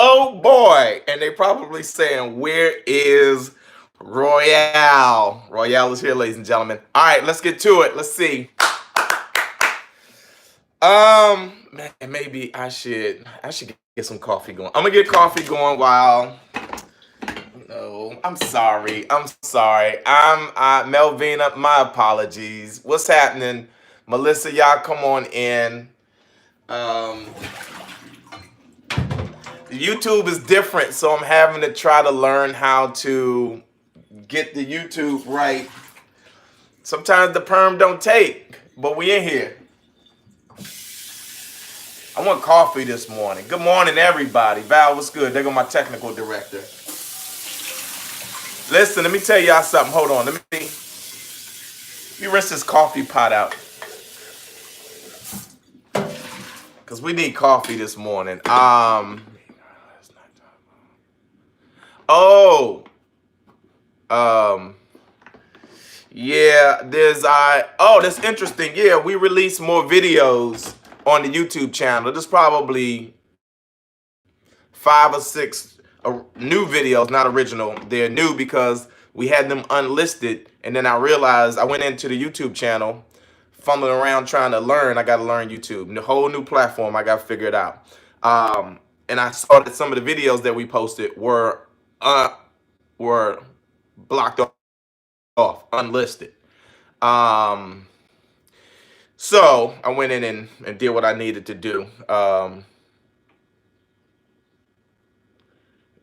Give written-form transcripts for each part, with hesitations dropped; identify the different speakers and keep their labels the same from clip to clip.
Speaker 1: Oh boy. And they probably saying, where is Royale? Royale is here, ladies and gentlemen. All right, let's get to it. Let's see. Man, maybe I should get some coffee going. I'm gonna get coffee going while. No, I'm sorry. I'm Melvina. My apologies. What's happening, Melissa? Y'all come on in. Um, YouTube is different, so I'm having to try to learn how to get the YouTube right. Sometimes the perm don't take, but we in here. I want coffee this morning. Good morning, everybody. Val, what's good? There go my technical director. Listen, let me tell y'all something. Hold on. Let me rinse this coffee pot out. Because we need coffee this morning. Oh. Yeah, that's interesting. Yeah, we release more videos on the YouTube channel. There's probably 5 or 6 new videos, not original. They're new because we had them unlisted, and then I realized I went into the YouTube channel, fumbling around trying to learn. I got to learn YouTube, the whole new platform. I got to figure it out. And I saw that some of the videos that we posted were blocked off, unlisted. So I went in and did what I needed to do.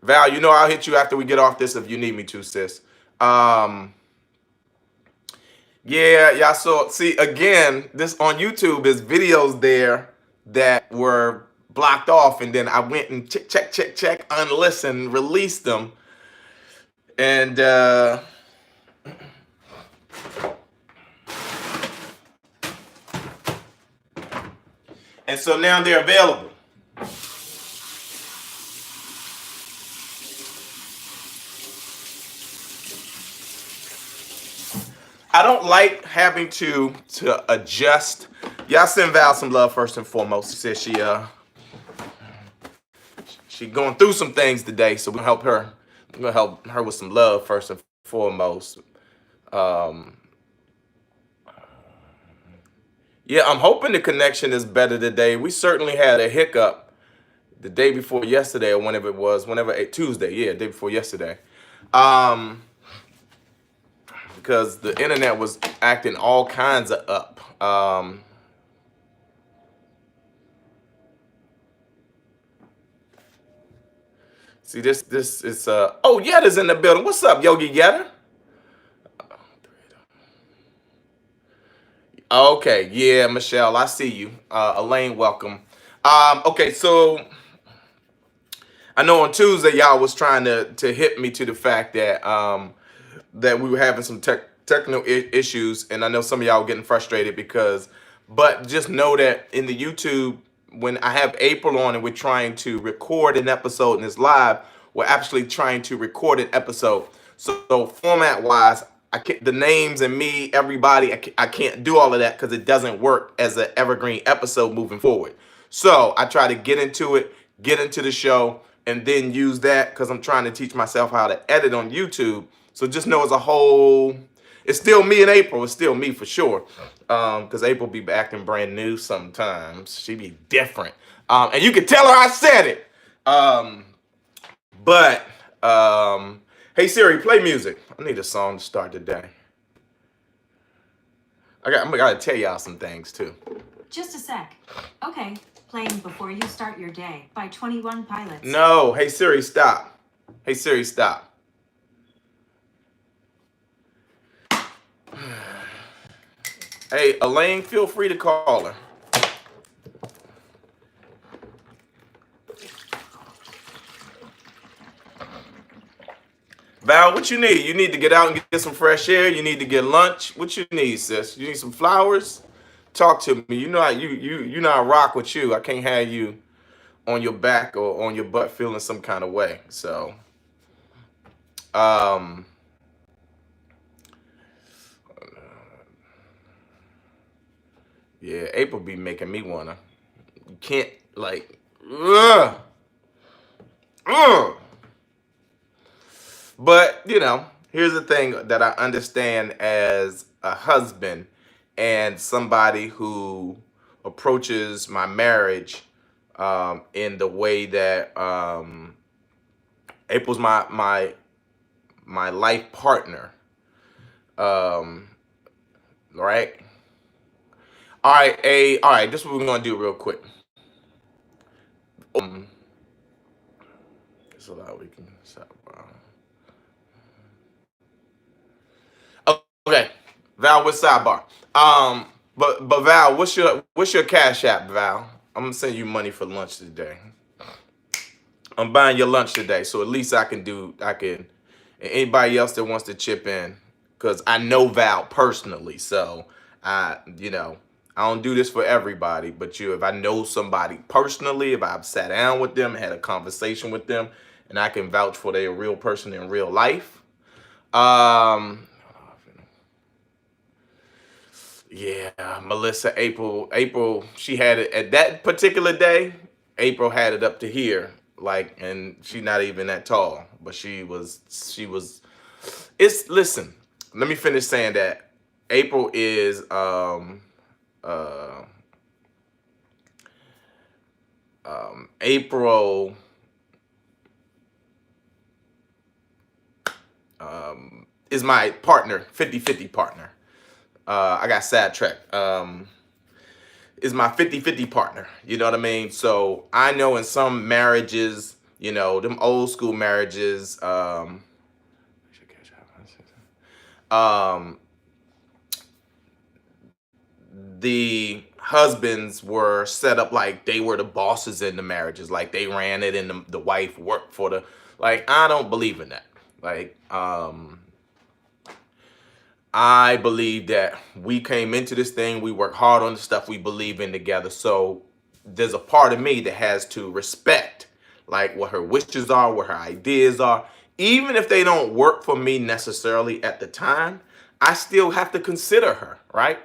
Speaker 1: Val, you know I'll hit you after we get off this if you need me to, sis. Yeah, y'all saw. See, again, this on YouTube is videos there that were blocked off, and then I went and check, unlisten, released them, and so now they're available. I don't like having to adjust. Y'all send Val some love first and foremost. She says she going through some things today, so we're gonna help her. We're gonna help her with some love first and foremost. Yeah, I'm hoping the connection is better today. We certainly had a hiccup the day before yesterday, or whenever it was, Tuesday, yeah, day before yesterday. Because the internet was acting all kinds of up. See, this is oh, Yetta's in the building. What's up, Yogi Yetta? Okay, yeah, Michelle, I see you. Elaine, welcome. Okay, so I know on Tuesday y'all was trying to hit me to the fact that that we were having some technical issues, and I know some of y'all were getting frustrated but just know that in the YouTube, when I have April on and we're trying to record an episode and it's live, we're actually trying to record an episode. So format wise, the names and me, everybody, I can't do all of that because it doesn't work as an evergreen episode moving forward. So I try to get into the show, and then use that because I'm trying to teach myself how to edit on YouTube. So just know as a whole, it's still me and April. It's still me for sure. Because April be acting brand new sometimes. She be different. And you can tell her I said it. But hey Siri, play music. I need a song to start the day. I gotta tell y'all some things too.
Speaker 2: Just a sec. Okay, playing Before You Start Your Day by 21 Pilots.
Speaker 1: No, hey Siri, stop. Hey Siri, stop. Hey, Elaine, feel free to call her. Val, what you need? You need to get out and get some fresh air. You need to get lunch. What you need, sis? You need some flowers? Talk to me. You know I rock with you. I can't have you on your back or on your butt feeling some kind of way. So, yeah, April be making me wanna. You can't like, ugh. Ugh. But, here's the thing that I understand as a husband and somebody who approaches my marriage in the way that April's my life partner. Um, right? All right, this is what we're gonna do real quick. Um, so that we can stop. Okay, Val, with sidebar? But Val, what's your cash app, Val? I'm gonna send you money for lunch today. I'm buying your lunch today, so at least I can. Anybody else that wants to chip in, because I know Val personally, so I don't do this for everybody, but if I know somebody personally, if I've sat down with them, had a conversation with them, and I can vouch for they're a real person in real life. Yeah, Melissa, April, she had it at that particular day. April had it up to here, and she's not even that tall, but she was. It's listen. Let me finish saying that April is uh April is my partner, 50-50 partner. I got sidetracked. Is my 50-50 partner. You know what I mean? So I know in some marriages, them old school marriages, um, the husbands were set up like they were the bosses in the marriages, like they ran it and the wife worked for the, I don't believe in that. I believe that we came into this thing, we work hard on the stuff we believe in together. So there's a part of me that has to respect what her wishes are, what her ideas are. Even if they don't work for me necessarily at the time, I still have to consider her, right?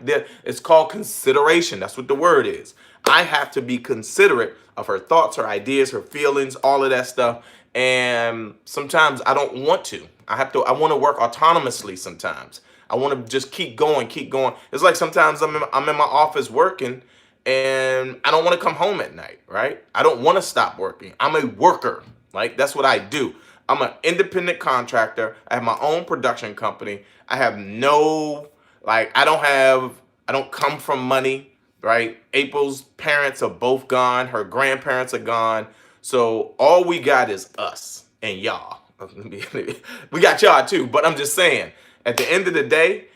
Speaker 1: It's called consideration. That's what the word is. I have to be considerate of her thoughts, her ideas, her feelings, all of that stuff. And sometimes I don't want to. I want to work autonomously sometimes. I want to just keep going, keep going. It's like sometimes I'm in my office working and I don't want to come home at night, right? I don't want to stop working. I'm a worker. That's what I do. I'm an independent contractor. I have my own production company. I have no, I don't come from money, right? April's parents are both gone. Her grandparents are gone. So all we got is us and y'all. We got y'all too, but I'm just saying, at the end of the day,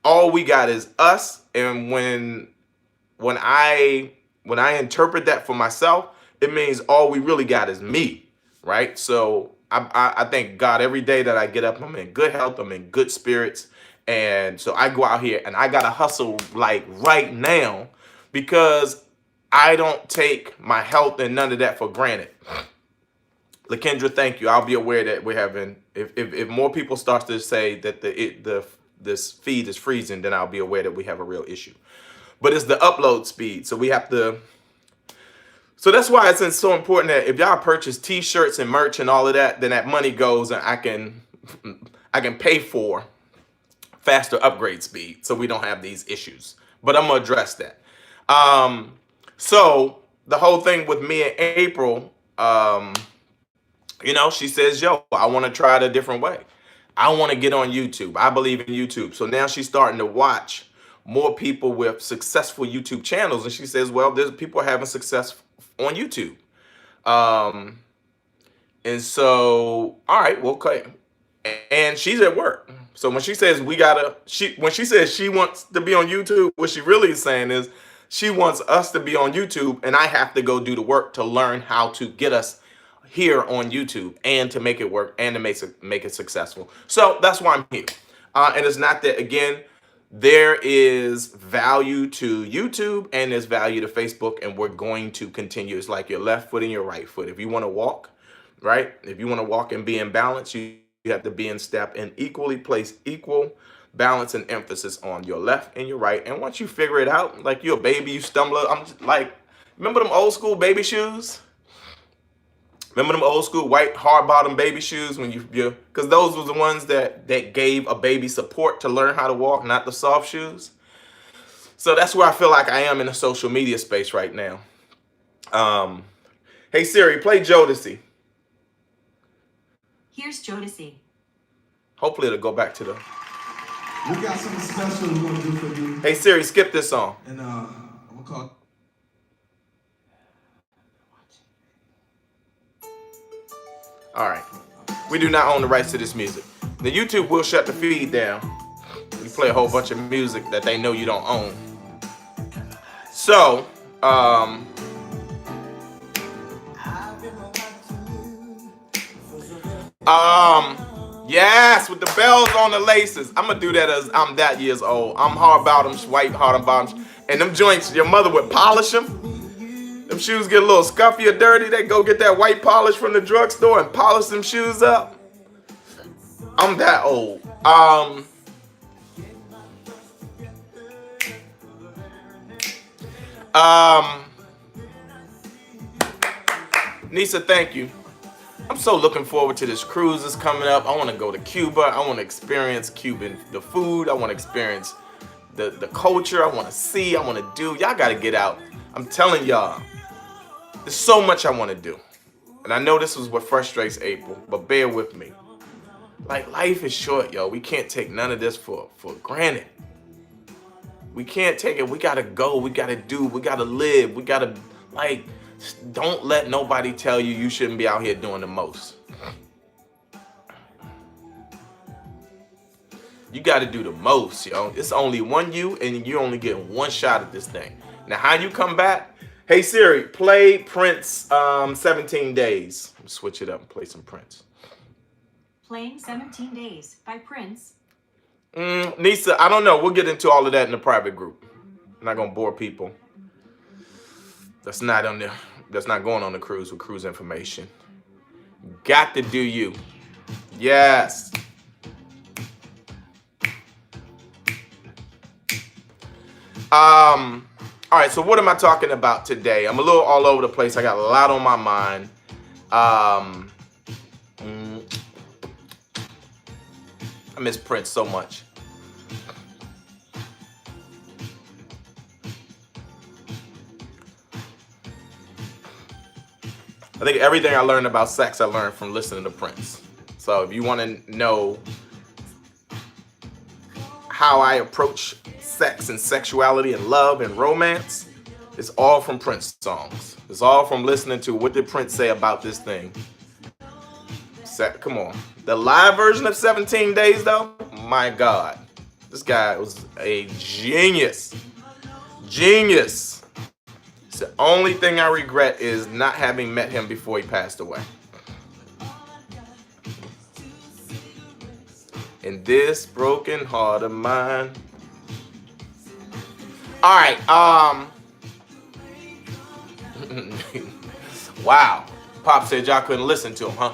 Speaker 1: all we got is us. And when I interpret that for myself, it means all we really got is me, right? So I thank God every day that I get up. I'm in good health. I'm in good spirits, and so I go out here and I gotta hustle right now because I don't take my health and none of that for granted. Lakendra, thank you. I'll be aware that we're having. If more people start to say that this feed is freezing, then I'll be aware that we have a real issue. But it's the upload speed, so we have to. So that's why it's so important that if y'all purchase T-shirts and merch and all of that, then that money goes and I can pay for faster upgrade speed, so we don't have these issues. But I'm gonna address that. So the whole thing with me and April, she says, "Yo, I want to try it a different way. I want to get on YouTube. I believe in YouTube." So now she's starting to watch more people with successful YouTube channels, and she says, "Well, there's people having success on YouTube." Um, and so, all right, well, okay. And she's at work. So when she says when she says she wants to be on YouTube, what she really is saying is she wants us to be on YouTube, and I have to go do the work to learn how to get us here on YouTube and to make it work and to make it successful. So that's why I'm here. And it's not that, again, there is value to YouTube and there's value to Facebook, and we're going to continue. It's like your left foot and your right foot. If you want to walk, right? If you want to walk and be in balance, you have to be in step and equally place equal balance and emphasis on your left and your right. And once you figure it out, like you're a baby, you stumble. I'm just remember them old school baby shoes? Remember them old school white hard bottom baby shoes when because those were the ones that gave a baby support to learn how to walk, not the soft shoes. So that's where I feel like I am in the social media space right now. Hey Siri, play Jodeci.
Speaker 2: Here's Jodeci.
Speaker 1: Hopefully it'll go back to the.
Speaker 3: We got something special we're gonna do for you.
Speaker 1: Hey Siri, skip this song.
Speaker 3: And I'm gonna call.
Speaker 1: All right. We do not own the rights to this music. The YouTube will shut the feed down. You play a whole bunch of music that they know you don't own. So, yes, with the bells on the laces. I'm gonna do that as I'm that years old. I'm hard bottoms, white hard bottoms, and them joints. Your mother would polish them. Them shoes get a little scuffy or dirty. They go get that white polish from the drugstore and polish them shoes up. I'm that old. Nisa, thank you. I'm so looking forward to this cruise that's coming up. I want to go to Cuba. I want to experience the food. I want to experience the culture. I want to see. I want to do. Y'all got to get out. I'm telling y'all, there's so much I want to do. And I know this is what frustrates April, but bear with me. Like, life is short, yo. We can't take none of this for granted. We can't take it. We got to go. We got to do. We got to live. We got to, like, don't let nobody tell you you shouldn't be out here doing the most. You got to do the most, yo. It's only one you, and you only get one shot at this thing. Now, how you come back? Hey, Siri, play Prince 17 Days. Switch it up and play some Prince.
Speaker 2: Playing 17 Days by Prince.
Speaker 1: Nisa, I don't know. We'll get into all of that in the private group. I'm not going to bore people. That's not going on the cruise with cruise information. Got to do you. Yes. All right, so what am I talking about today? I'm a little all over the place. I got a lot on my mind. I miss Prince so much. I think everything I learned about sex, I learned from listening to Prince. So if you want to know how I approach sex and sexuality and love and romance, it's all from Prince songs. It's all from listening to what did Prince say about this thing. Come on. The live version of 17 Days, though, my God. This guy was a genius. Genius. It's the only thing I regret is not having met him before he passed away. In this broken heart of mine. All right. Wow. Pop said y'all couldn't listen to him, huh?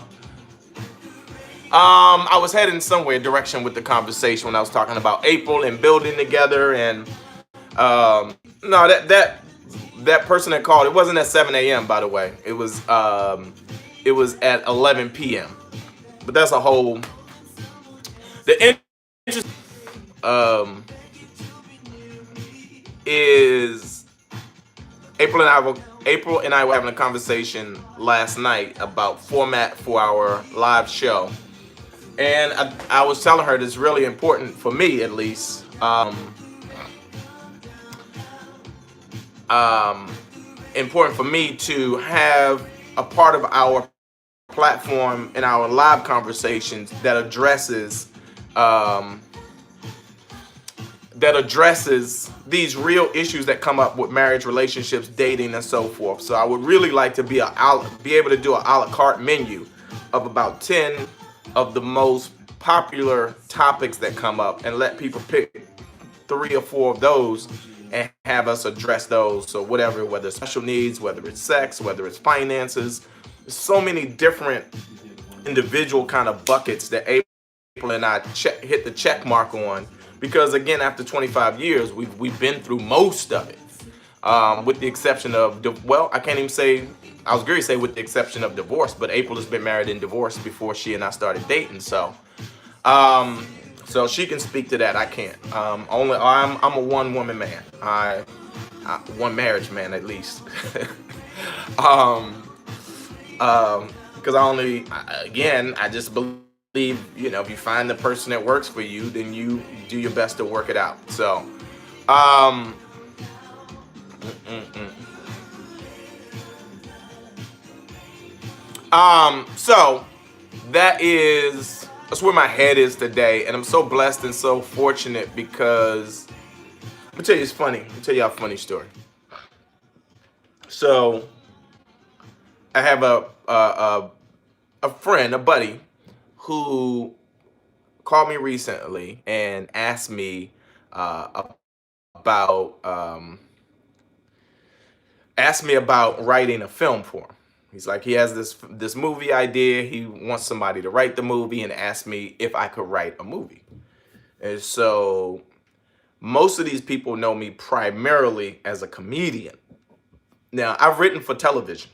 Speaker 1: I was heading somewhere direction with the conversation when I was talking about April and building together, and no, that person that called, it wasn't at 7 a.m. by the way. It was at 11 p.m. But that's a whole. The interest is April and I were having a conversation last night about format for our live show. And I was telling her it's really important for me, at least, important for me to have a part of our platform in our live conversations that addresses these real issues that come up with marriage, relationships, dating, and so forth. So I would really like to be able to do an a la carte menu of about 10 of the most popular topics that come up and let people pick 3 or 4 of those and have us address those. So whether it's special needs, whether it's sex, whether it's finances, there's so many different individual kind of buckets that April and I hit the check mark on. Because again, after 25 years, we've been through most of it, with the exception of, well, I can't even say I was going to say with the exception of divorce, but April has been married and divorced before she and I started dating. Um, so she can speak to that. I can't. Only I'm a one woman man. One marriage man at least. um, because I just believe, if you find the person that works for you, then you do your best to work it out. So, um, mm, mm, so that's where my head is today, and I'm so blessed and so fortunate because let me tell you, it's funny. Let me tell you a funny story. So I have a friend, a buddy, who called me recently and asked me about writing a film for him. He's like, he has this movie idea. He wants somebody to write the movie and asked me if I could write a movie. And so most of these people know me primarily as a comedian. Now, I've written for television.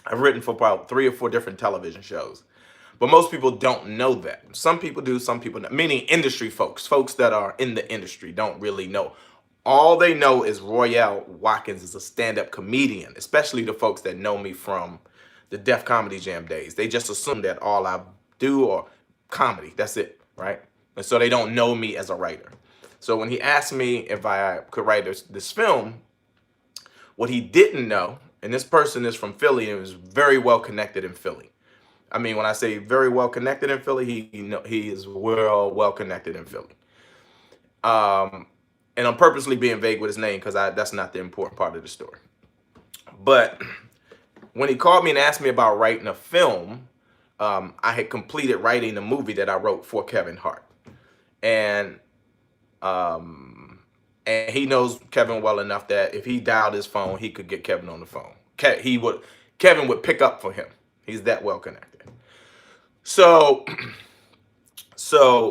Speaker 1: I've written for about 3 or 4 different television shows. But most people don't know that. Some people do, some people don't. Meaning industry folks that are in the industry don't really know. All they know is Royale Watkins is a stand-up comedian, especially the folks that know me from the Def Comedy Jam days. They just assume that all I do or comedy, that's it, right? And so they don't know me as a writer. So when he asked me if I could write this film, what he didn't know, and this person is from Philly and is very well connected in Philly. I mean, when I say very well connected in Philly, he is well connected in Philly. And I'm purposely being vague with his name because that's not the important part of the story. But when he called me and asked me about writing a film, I had completed writing the movie that I wrote for Kevin Hart, and he knows Kevin well enough that if he dialed his phone, he could get Kevin on the phone. Kevin would pick up for him. He's that well connected. So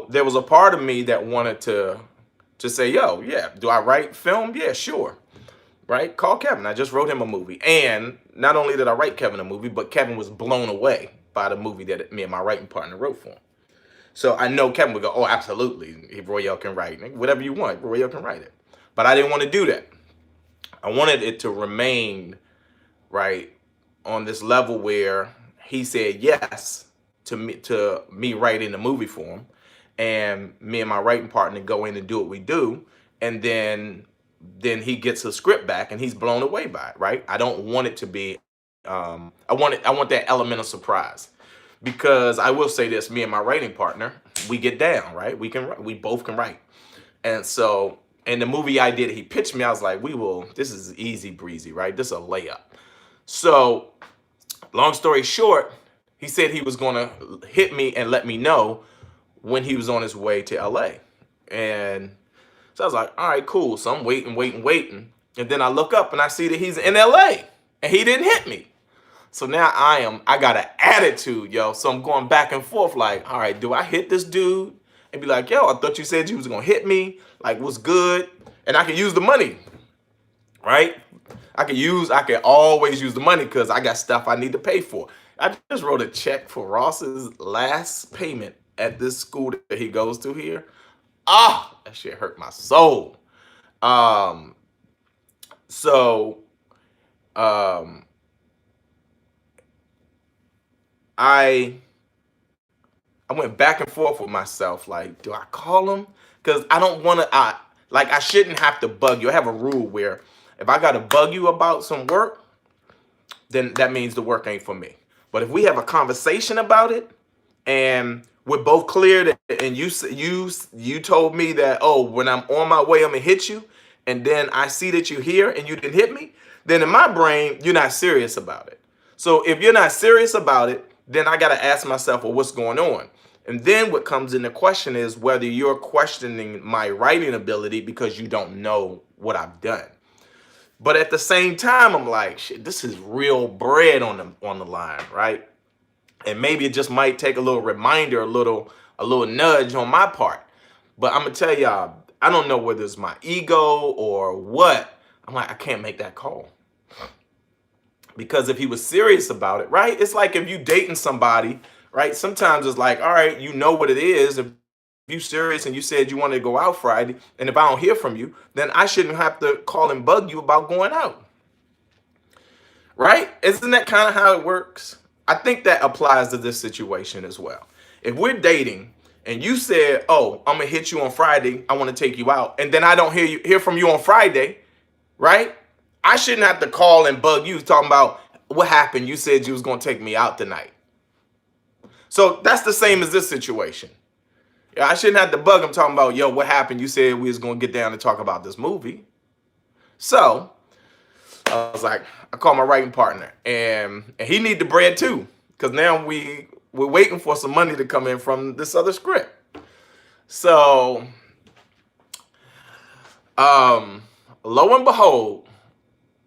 Speaker 1: there was a part of me that wanted to say, yo, yeah, do I write film? Yeah, sure. Right? Call Kevin. I just wrote him a movie. And not only did I write Kevin a movie, but Kevin was blown away by the movie that me and my writing partner wrote for him. So I know Kevin would go, oh, absolutely. If Royale can write whatever you want, Royale can write it. But I didn't want to do that. I wanted it to remain, right, on this level where he said yes to me writing a movie for him, and me and my writing partner go in and do what we do, and then he gets a script back and he's blown away by it, right? I don't want it to be I want that element of surprise, because I will say this, me and my writing partner, we get down, right? We both can write. And so in the movie idea that he pitched me, I was like, this is easy breezy, right? This is a layup. So long story short, he said he was going to hit me and let me know when he was on his way to LA. And so I was like, all right, cool. So I'm waiting. And then I look up and I see that he's in LA and he didn't hit me. So now I got an attitude, yo. So I'm going back and forth like, all right, do I hit this dude? And be like, yo, I thought you said you was going to hit me. Like, what's good? And I can use the money, right? I can always use the money because I got stuff I need to pay for. I just wrote a check for Ross's last payment at this school that he goes to here. That shit hurt my soul. So I went back and forth with myself. Like, do I call him? Because I don't want to. I shouldn't have to bug you. I have a rule where if I got to bug you about some work, then that means the work ain't for me. But if we have a conversation about it and we're both clear that, and you told me that, oh, when I'm on my way, I'm gonna hit you, and then I see that you're here and you didn't hit me, then in my brain, you're not serious about it. So if you're not serious about it, then I gotta ask myself, well, what's going on? And then what comes into question is whether you're questioning my writing ability because you don't know what I've done. But at the same time, I'm like, shit, this is real bread on the line, right? And maybe it just might take a little reminder, a little nudge on my part. But I'm gonna tell y'all, I don't know whether it's my ego or what. I'm like, I can't make that call. Because if he was serious about it, right? It's like if you dating somebody, right? Sometimes it's like, all right, you know what it is. If you serious and you said you wanted to go out Friday, and if I don't hear from you, then I shouldn't have to call and bug you about going out. Right? Isn't that kind of how it works? I think that applies to this situation as well. If we're dating and you said, "Oh, I'm gonna hit you on Friday. I want to take you out," and then I don't hear from you on Friday, right? I shouldn't have to call and bug you talking about what happened. You said you was gonna take me out tonight. So that's the same as this situation. Yeah, I shouldn't have to bug him talking about, yo, what happened? You said we was gonna get down and talk about this movie. So I was like, I called my writing partner, and he need the bread too, because now we're waiting for some money to come in from this other script. So, lo and behold,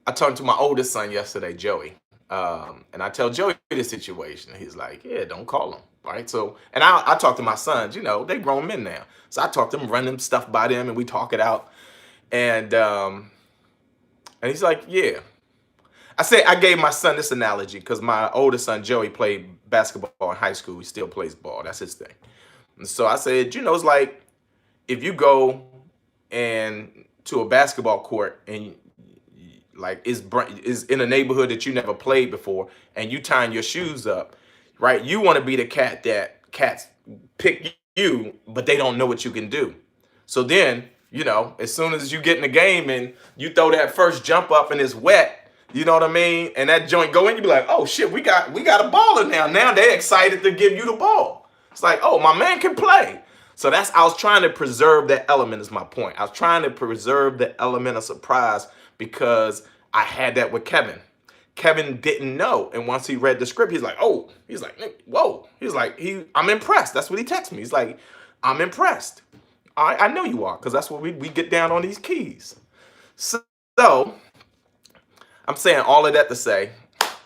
Speaker 1: I talked to my oldest son yesterday, Joey, and I tell Joey the situation. He's like, yeah, don't call him, right? So, and I talk to my sons. You know, they grown men now, so I talk to them, run them stuff by them, and we talk it out. And he's like, yeah. I gave my son this analogy because my oldest son, Joey, played basketball in high school. He still plays ball. That's his thing. And so I said, you know, it's like if you go and to a basketball court and like is in a neighborhood that you never played before and you tying your shoes up, right? You want to be the cat that cats pick you, but they don't know what you can do. So then, you know, as soon as you get in the game and you throw that first jump up and it's wet, you know what I mean? And that joint go in, you be like, oh shit, we got a baller now. Now they're excited to give you the ball. It's like, oh, my man can play. So I was trying to preserve that element is my point. I was trying to preserve the element of surprise because I had that with Kevin. Kevin didn't know. And once he read the script, he's like, oh, he's like, whoa. He's like, I'm impressed. That's what he texted me. He's like, I'm impressed. I know you are, because that's what we get down on these keys. So I'm saying all of that to say,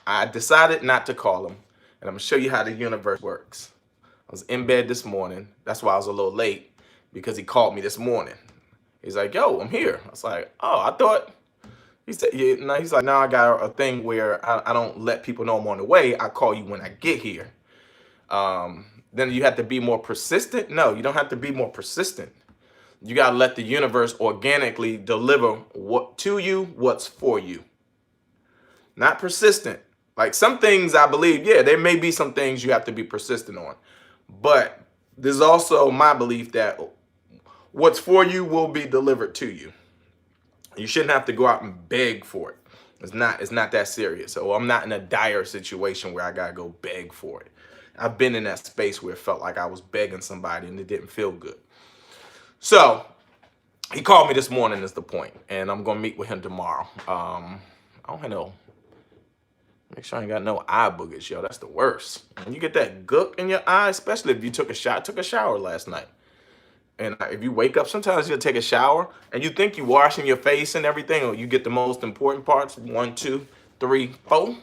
Speaker 1: I decided not to call him, and I'm gonna show you how the universe works. I was in bed this morning. That's why I was a little late, because he called me this morning. He's like, yo, I'm here. I was like, oh, I thought, he said, yeah, no, he's like, no, I got a thing where I don't let people know I'm on the way. I call you when I get here. Then you have to be more persistent. No, you don't have to be more persistent. You gotta let the universe organically deliver what to you, what's for you. Not persistent. Like some things I believe, yeah, there may be some things you have to be persistent on. But there's also my belief that what's for you will be delivered to you. You shouldn't have to go out and beg for it. It's not that serious. So I'm not in a dire situation where I gotta go beg for it. I've been in that space where it felt like I was begging somebody and it didn't feel good. So he called me this morning is the point, and I'm gonna meet with him tomorrow. I don't know. Make sure I ain't got no eye boogers, yo. That's the worst. When you get that gook in your eye, especially if you took a shower last night. And if you wake up, sometimes you'll take a shower and you think you're washing your face and everything, or you get the most important parts. 1, 2, 3, 4.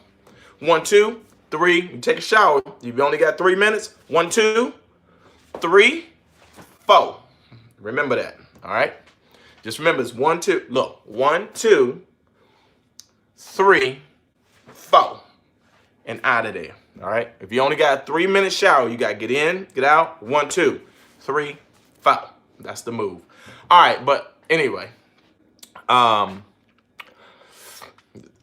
Speaker 1: 1, 2, 3. You take a shower. You've only got 3 minutes. 1, 2, 3, 4. Remember that. All right. Just remember it's 1, 2. Look, 1, 2, 3, 4, and out of there. All right. If you only got a 3-minute shower, you got to get in, get out. 1, 2, 3, 4. That's the move. All right. But anyway, I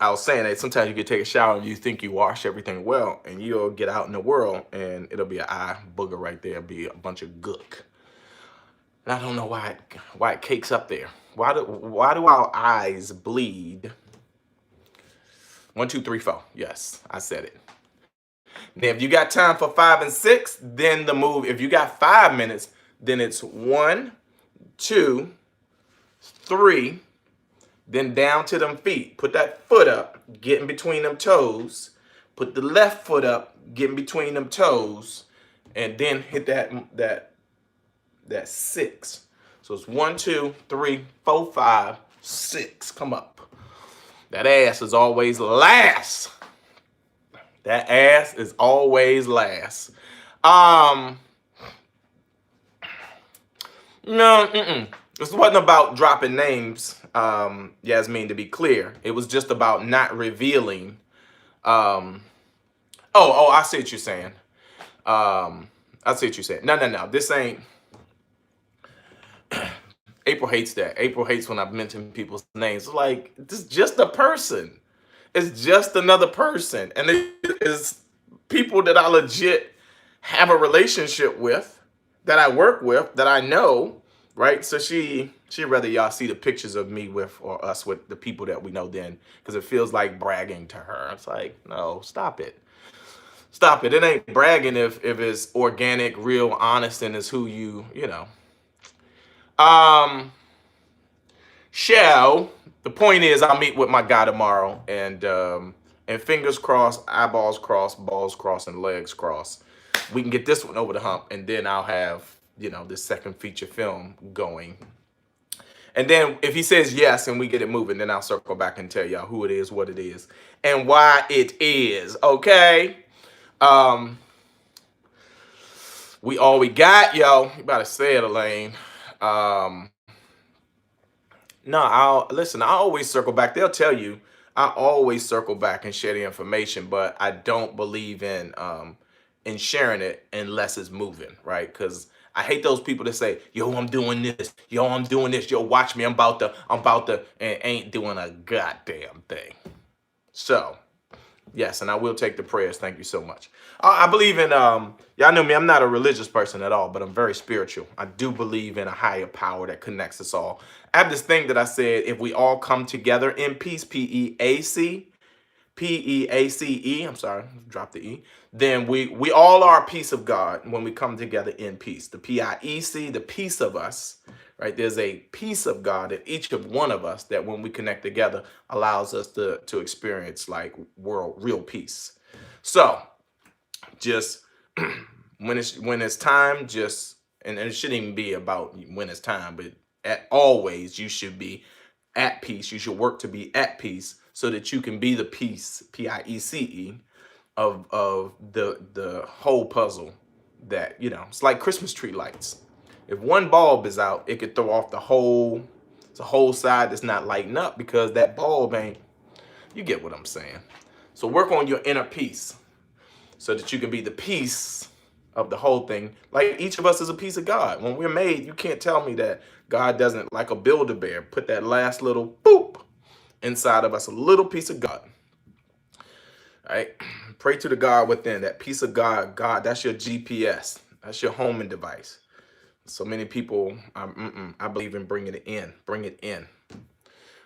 Speaker 1: was saying that sometimes you can take a shower and you think you wash everything well, and you'll get out in the world and it'll be an eye booger right there. It'll be a bunch of gook. And I don't know why it cakes up there. Why do our eyes bleed? 1, 2, 3, 4. Yes, I said it. Now, if you got time for 5 and 6, then the move. If you got 5 minutes, then it's 1, 2, 3, then down to them feet. Put that foot up, get in between them toes. Put the left foot up, get in between them toes, and then hit that 6. So it's 1, 2, 3, 4, 5, 6. Come up. That ass is always last. That ass is always last. No, this wasn't about dropping names, Yasmin, to be clear. It was just about not revealing Um, oh, I see what you're saying. I see what you're saying. No. This ain't. April hates that. April hates when I mention people's names. Like, this is just a person. It's just another person. And it is people that I legit have a relationship with, that I work with, that I know, right? So she'd rather y'all see the pictures of me with or us with the people that we know then, because it feels like bragging to her. It's like, no, stop it. Stop it. It ain't bragging if it's organic, real, honest, and it's who you know. Um, Shall, the point is, I'll meet with my guy tomorrow, and fingers crossed, eyeballs crossed, balls crossed, and legs crossed. We can get this one over the hump, and then I'll have this second feature film going. And then if he says yes and we get it moving, then I'll circle back and tell y'all who it is, what it is, and why it is. Okay. Um, we all we got, yo. You better say it, Elaine. No, I always circle back. They'll tell you I always circle back and share the information, but I don't believe in sharing it unless it's moving, right? Because I hate those people that say, "Yo, I'm doing this. Yo, I'm doing this. Yo, watch me. I'm about to," and ain't doing a goddamn thing. So, yes, and I will take the prayers. Thank you so much. I believe in y'all know me, I'm not a religious person at all, but I'm very spiritual. I do believe in a higher power that connects us all. I have this thing that I said, if we all come together in peace, Peace, I'm sorry, drop the E. Then we all are a piece of God when we come together in peace. The Piec, the piece of us, right? There's a piece of God in each of one of us that when we connect together allows us to experience like real peace. So just when it's time, just and it shouldn't even be about when it's time, but always you should be at peace. You should work to be at peace so that you can be the peace, Piece, of the whole puzzle. That it's like Christmas tree lights. If one bulb is out, it could throw off the whole side that's not lighting up because that bulb ain't. You get what I'm saying? So work on your inner peace so that you can be the piece of the whole thing. Like each of us is a piece of God. When we're made, you can't tell me that God doesn't, like a Build-A-Bear, put that last little boop inside of us, a little piece of God. All right? Pray to the God within, that piece of God. God, that's your GPS. That's your homing device. So many people, I believe in bringing it in. Bring it in.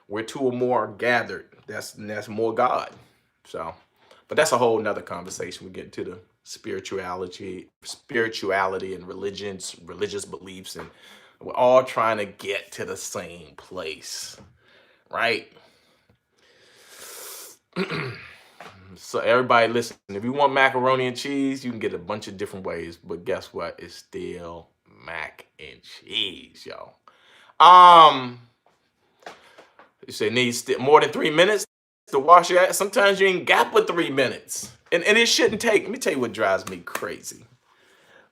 Speaker 1: Where two or more are gathered, that's more God. So, but that's a whole nother conversation. We get into the spirituality and religious beliefs, and we're all trying to get to the same place, right? So everybody listen, if you want macaroni and cheese, you can get a bunch of different ways, but guess what? It's still mac and cheese, yo. You say needs more than 3 minutes to wash your ass. Sometimes you ain't got but 3 minutes. And it shouldn't take. Let me tell you what drives me crazy.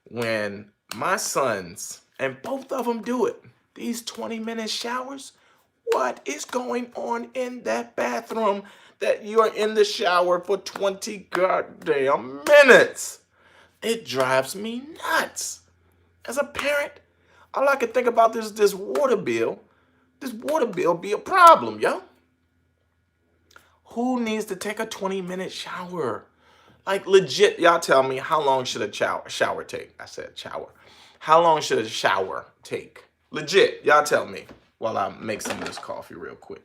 Speaker 1: When my sons, and both of them do it, these 20-minute showers, what is going on in that bathroom that you are in the shower for 20 goddamn minutes? It drives me nuts. As a parent, all I can think about is this water bill. This water bill be a problem, yo. Who needs to take a 20-minute shower? Like legit, y'all tell me, how long should a shower take? I said shower. How long should a shower take? Legit, y'all tell me while I make some of this coffee real quick.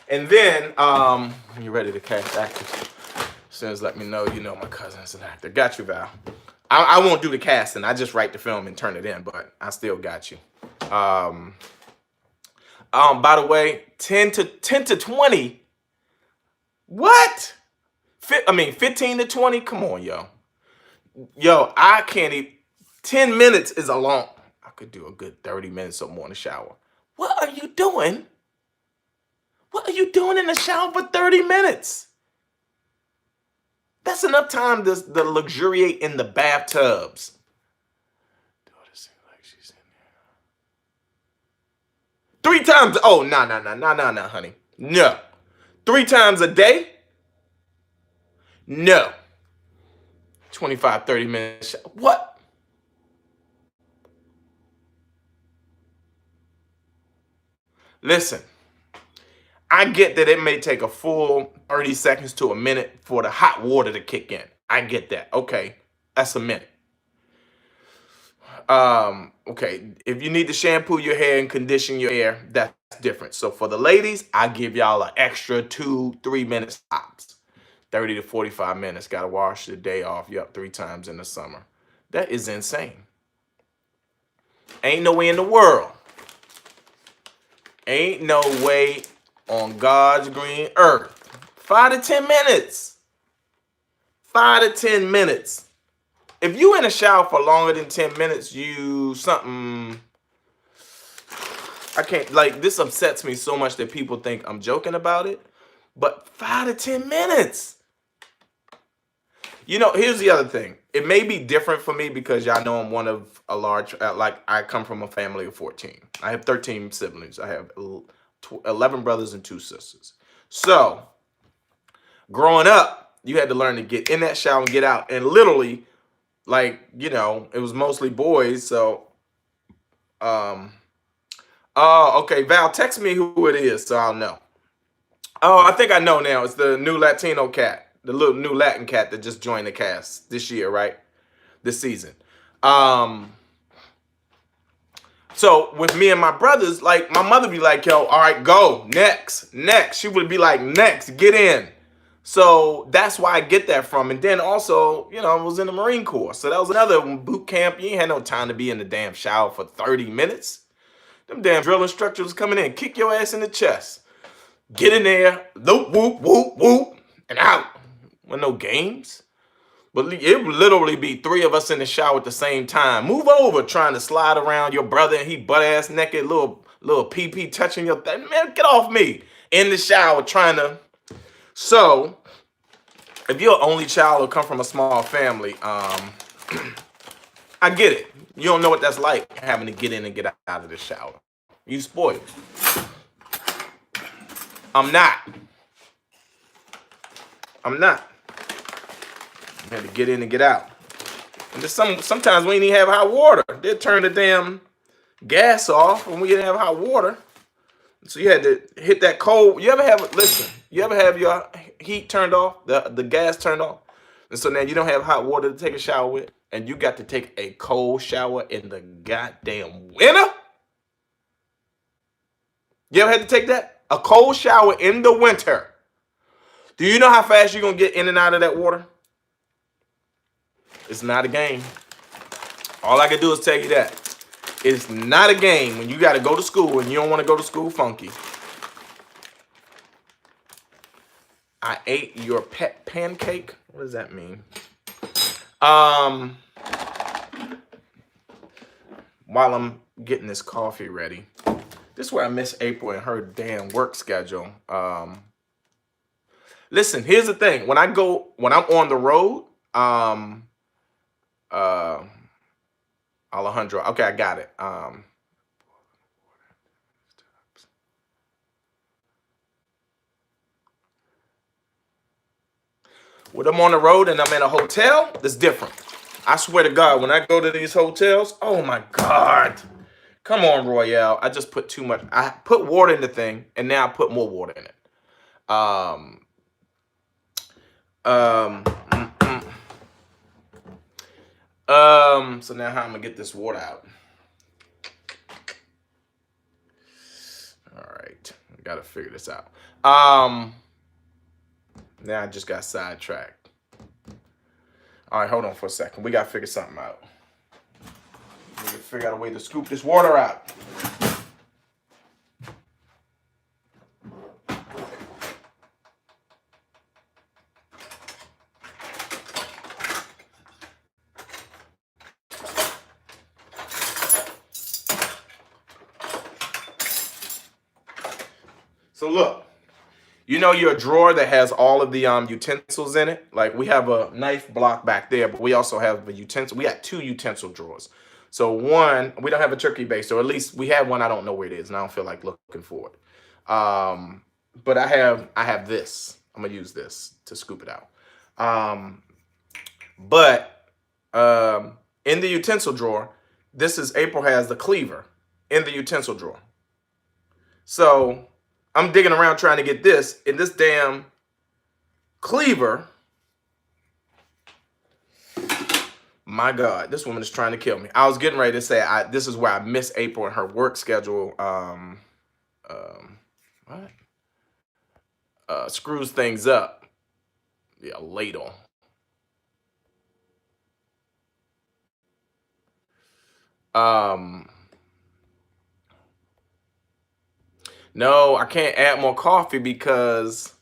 Speaker 1: And then, you ready to cast actors? As soon as let me know, you know my cousin's an actor. Got you, Val. I won't do the casting. I just write the film and turn it in, but I still got you. By the way, 10 to 20. What? 15 to 20? Come on, yo. Yo, I can't even. 10 minutes is a long. I could do a good 30 minutes or more in the shower. What are you doing? What are you doing in the shower for 30 minutes? That's enough time to luxuriate in the bathtubs. 3 times. Oh, no, honey. No. 3 times a day? No. 25, 30 minutes. What? Listen, I get that it may take a full 30 seconds to a minute for the hot water to kick in. I get that. Okay, that's a minute. Okay, if you need to shampoo your hair and condition your hair, that's different. So for the ladies, I give y'all an extra 2-3 minutes tops. 30 to 45 minutes. Got to wash the day off. Yup, 3 times in the summer. That is insane. Ain't no way in the world. Ain't no way on God's green earth. 5 to 10 minutes. 5 to 10 minutes. If you in a shower for longer than 10 minutes, I can't, like, this upsets me so much that people think I'm joking about it. But 5 to 10 minutes. You know, here's the other thing. It may be different for me because y'all know I'm one of a large, I come from a family of 14. I have 13 siblings. I have 11 brothers and 2 sisters. So, growing up, you had to learn to get in that shower and get out. And literally, like, you know, it was mostly boys. So, okay, Val, text me who it is so I'll know. Oh, I think I know now. It's the new Latino cat. The little new Latin cat that just joined the cast this year, right? This season. So with me and my brothers, like, my mother be like, yo, all right, go, next. She would be like, next, get in. So that's why I get that from. And then also, you know, I was in the Marine Corps. So that was another boot camp. You ain't had no time to be in the damn shower for 30 minutes. Them damn drill instructors was coming in, kick your ass in the chest. Get in there, whoop, whoop, whoop, whoop, and out. With no games. But it would literally be 3 of us in the shower at the same time. Move over, trying to slide around your brother, and he butt-ass naked, little pee-pee touching your thing. Man, get off me. In the shower, trying to... So, if you're an only child or come from a small family, I get it. You don't know what that's like, having to get in and get out of the shower. You spoiled. I'm not. I had to get in and get out. And just sometimes we didn't even have hot water. They'd turn the damn gas off when we didn't have hot water. So you had to hit that cold. You ever have your heat turned off, the gas turned off? And so now you don't have hot water to take a shower with, and you got to take a cold shower in the goddamn winter? You ever had to take that? A cold shower in the winter. Do you know how fast you're going to get in and out of that water? It's not a game. All I can do is tell you that. It's not a game when you got to go to school and you don't want to go to school funky. I ate your pet pancake. What does that mean? While I'm getting this coffee ready. This is where I miss April and her damn work schedule. Listen, here's the thing. When I'm on the road, Alejandro. Okay, I got it. When I'm on the road and I'm in a hotel, it's different. I swear to God, when I go to these hotels, oh my God. Come on, Royale. I just put too much. I put water in the thing, and now I put more water in it. So now how I'm gonna get this water out? All right, I gotta figure this out. Now I just got sidetracked. All right, hold on for a second. We gotta figure something out. We gotta figure out a way to scoop this water out. So look, you know your drawer that has all of the utensils in it? Like we have a knife block back there, but we also have a utensil. We got 2 utensil drawers. So one, we don't have a turkey baster, or at least we have one. I don't know where it is, and I don't feel like looking for it. But I have this. I'm gonna use this to scoop it out. But in the utensil drawer, this is April has the cleaver in the utensil drawer. So I'm digging around trying to get this, and this damn cleaver. My God, this woman is trying to kill me. I was getting ready to say this is where I miss April and her work schedule. What? Screws things up. Yeah, ladle. No, I can't add more coffee because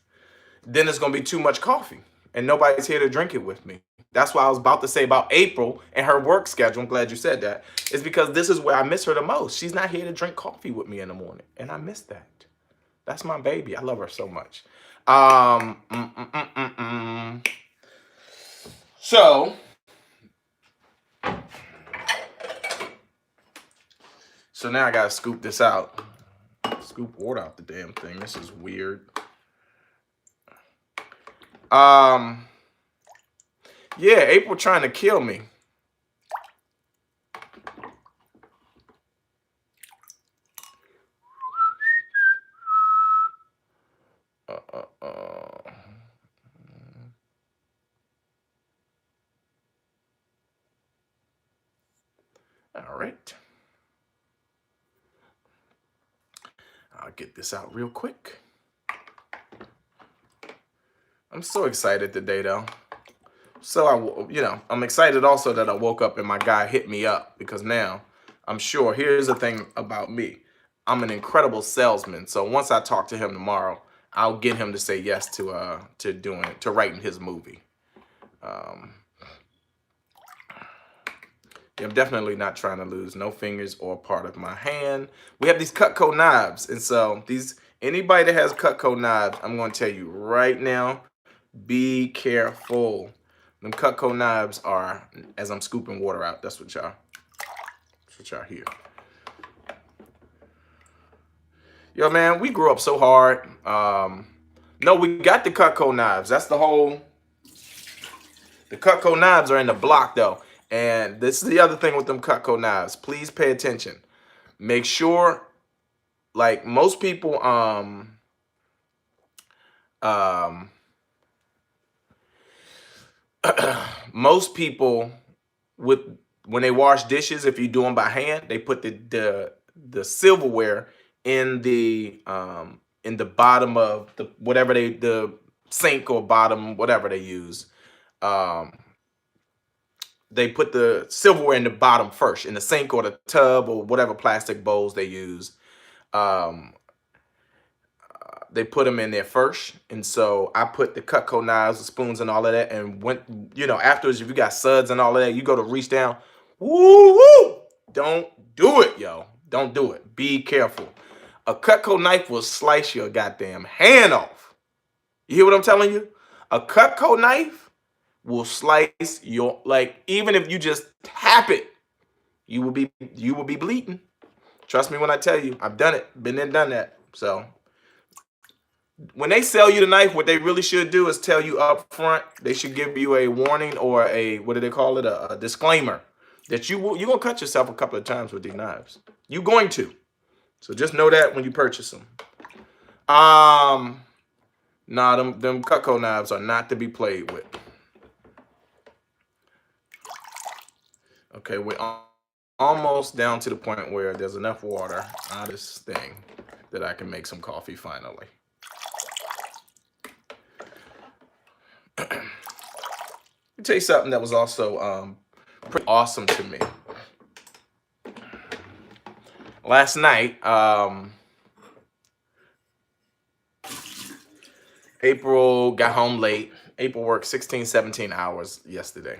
Speaker 1: then it's gonna be too much coffee, and nobody's here to drink it with me. That's why I was about to say about April and her work schedule. I'm glad you said that. It's because this is where I miss her the most. She's not here to drink coffee with me in the morning, and I miss that. That's my baby. I love her so much. So now I gotta scoop this out. Scoop water out the damn thing. This is weird. Yeah, April trying to kill me. All right. I'll get this out real quick. I'm so excited today, though. So I'm excited also that I woke up and my guy hit me up, because now I'm sure, here's the thing about me. I'm an incredible salesman. So once I talk to him tomorrow, I'll get him to say yes to writing his movie. I'm definitely not trying to lose no fingers or part of my hand. We have these Cutco knives, and so anybody that has Cutco knives, I'm going to tell you right now, be careful. Them Cutco knives are, as I'm scooping water out, that's what y'all hear. Yo, man, we grew up so hard. No, we got the Cutco knives. That's the Cutco knives are in the block, though. And this is the other thing with them Cutco knives. Please pay attention. Make sure, like most people, most people when they wash dishes, if you do them by hand, they put the silverware in the bottom of the sink or bottom, whatever they use. They put the silverware in the bottom first, in the sink or the tub or whatever plastic bowls they use. They put them in there first. And so I put the Cutco knives, the spoons and all of that. And afterwards, if you got suds and all of that, you go to reach down. Woo! Don't do it, yo. Don't do it. Be careful. A Cutco knife will slice your goddamn hand off. You hear what I'm telling you? A Cutco knife will slice your, even if you just tap it, you will be bleeding. Trust me when I tell you, I've done it, been there, done that. So when they sell you the knife, what they really should do is tell you up front. They should give you a warning or what do they call it? A disclaimer that you're gonna cut yourself a couple of times with these knives. You're going to. So just know that when you purchase them. Nah, them Cutco knives are not to be played with. Okay, we're almost down to the point where there's enough water out of this thing that I can make some coffee finally. Let me tell you something that was also pretty awesome to me. Last night, April got home late. April worked 16, 17 hours yesterday.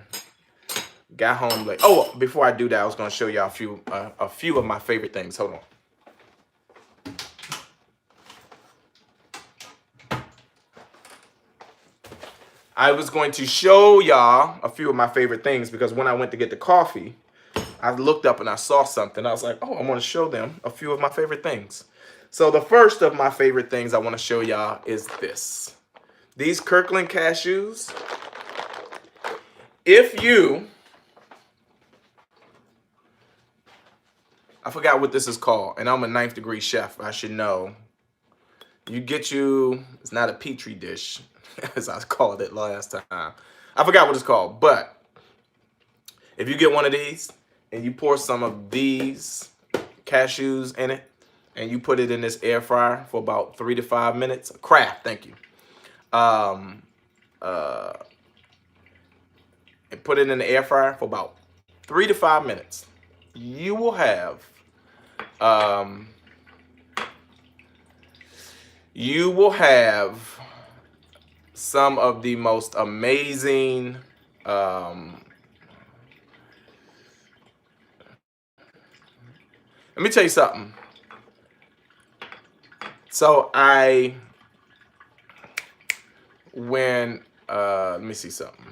Speaker 1: Got home late. Oh, before I do that, I was going to show y'all a few of my favorite things. Hold on. I was going to show y'all a few of my favorite things because when I went to get the coffee, I looked up and I saw something. I was like, oh, I want to show them a few of my favorite things. So the first of my favorite things I want to show y'all is this. These Kirkland cashews. If you, I forgot what this is called, and I'm a 9th degree chef, I should know. You get you, it's not a petri dish, as I called it last time. I forgot what it's called, but if you get one of these and you pour some of these cashews in it and you put it in this air fryer for about 3 to 5 minutes, Kraft, thank you. And put it in the air fryer for about 3 to 5 minutes. You will have some of the most amazing let me tell you something. So let me see something.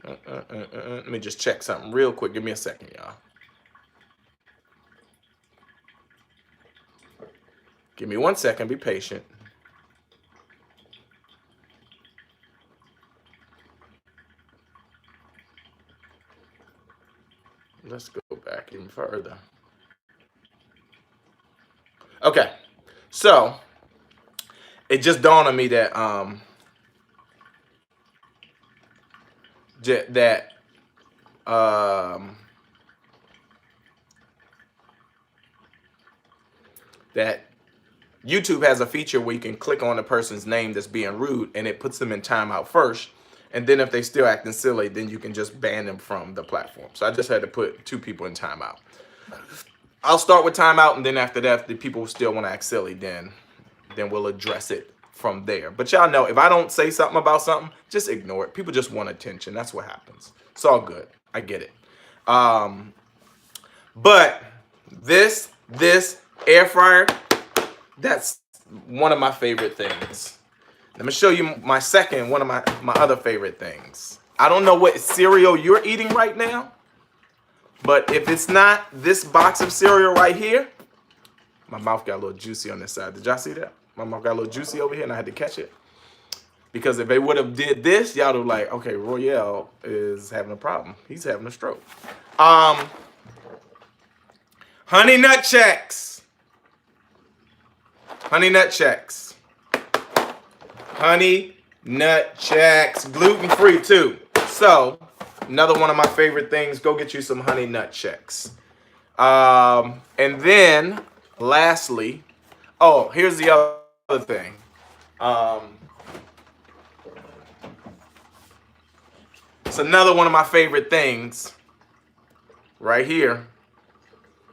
Speaker 1: Let me just check something real quick. Give me a second, y'all. Give me 1 second. Be patient. Let's go back even further. Okay. So it just dawned on me that that YouTube has a feature where you can click on the person's name that's being rude, and it puts them in timeout first. And then if they still acting silly, then you can just ban them from the platform. So I just had to put 2 people in timeout. I'll start with timeout, and then after that, if the people still want to act silly, then we'll address it from there. But y'all know, if I don't say something about something, just ignore it. People just want attention. That's what happens. It's all good. I get it. But this air fryer, that's one of my favorite things. Let me show you one of my other favorite things. I don't know what cereal you're eating right now, but if it's not this box of cereal right here, my mouth got a little juicy on this side. Did y'all see that? My mouth got a little juicy over here and I had to catch it. Because if they would have did this, y'all would have like, okay, Royale is having a problem. He's having a stroke. Honey Nut Checks. Honey Nut Checks. Honey Nut Checks. Gluten-free too. So, another one of my favorite things, go get you some Honey Nut Checks. And then, lastly, oh, here's the other thing. It's another one of my favorite things right here.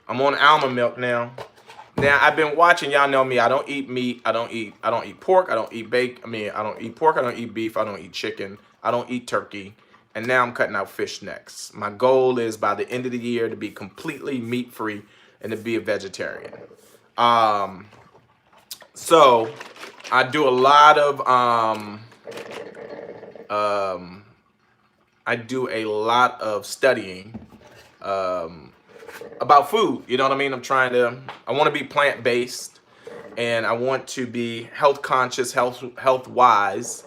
Speaker 1: I'm on almond milk now. Now I've been watching, y'all know me, I don't eat meat, I don't eat pork, I don't eat bacon, I don't eat pork, I don't eat beef, I don't eat chicken, I don't eat turkey, and now I'm cutting out fish next. My goal is by the end of the year to be completely meat-free and to be a vegetarian. So I do a lot of studying about food, you know what I mean? I want to be plant-based, and I want to be health conscious, health wise.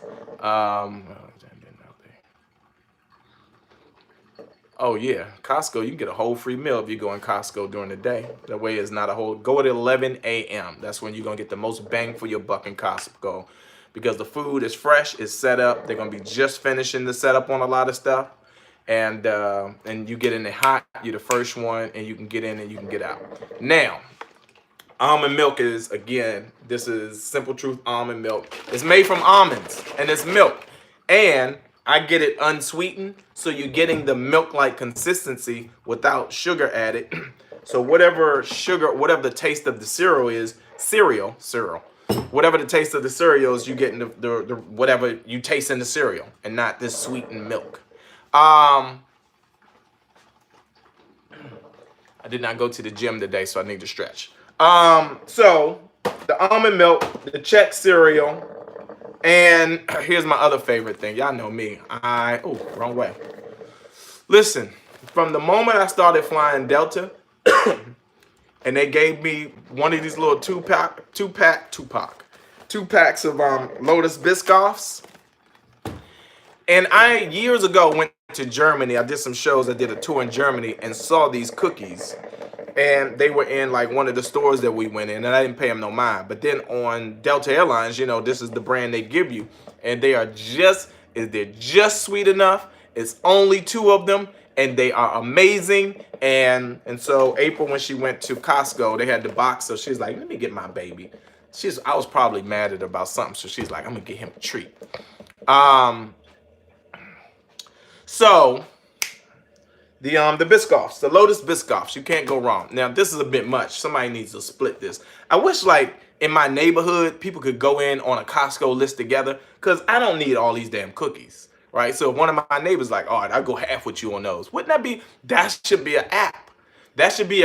Speaker 1: Oh yeah, Costco, you can get a whole free meal if you go in Costco during the day. That way it's not a whole, go at 11 a.m. That's when you're gonna get the most bang for your buck in Costco, because the food is fresh, it's set up. They're gonna be just finishing the setup on a lot of stuff. And you get in it hot, you're the first one, and you can get in and you can get out. Now, almond milk is, again, this is Simple Truth almond milk. It's made from almonds, and it's milk. And I get it unsweetened, so you're getting the milk-like consistency without sugar added. So whatever the taste of the cereal is, whatever the taste of the cereal is, you get in the whatever you taste in the cereal, and not this sweetened milk. I did not go to the gym today, so I need to stretch. So the almond milk, the Chex cereal, and here's my other favorite thing. Y'all know me. Wrong way. Listen, from the moment I started flying Delta, and they gave me one of these little two packs of Lotus Biscoffs. And I years ago went to Germany. I did some shows. I did a tour in Germany and saw these cookies, and they were in like one of the stores that we went in, and I didn't pay them no mind. But then on Delta Airlines, you know, this is the brand they give you, and they're just sweet enough. It's only 2 of them, and they are amazing. And so April, when she went to Costco, they had the box, so she's like, let me get my baby. I was probably mad at her about something, so she's like, I'm gonna get him a treat. So the Biscoffs, the Lotus Biscoffs, you can't go wrong. Now this is a bit much. Somebody needs to split this. I wish like in my neighborhood people could go in on a Costco list together, because I don't need all these damn cookies, right? So if one of my neighbors like, all right, I'll go half with you on those. That should be an app. There should be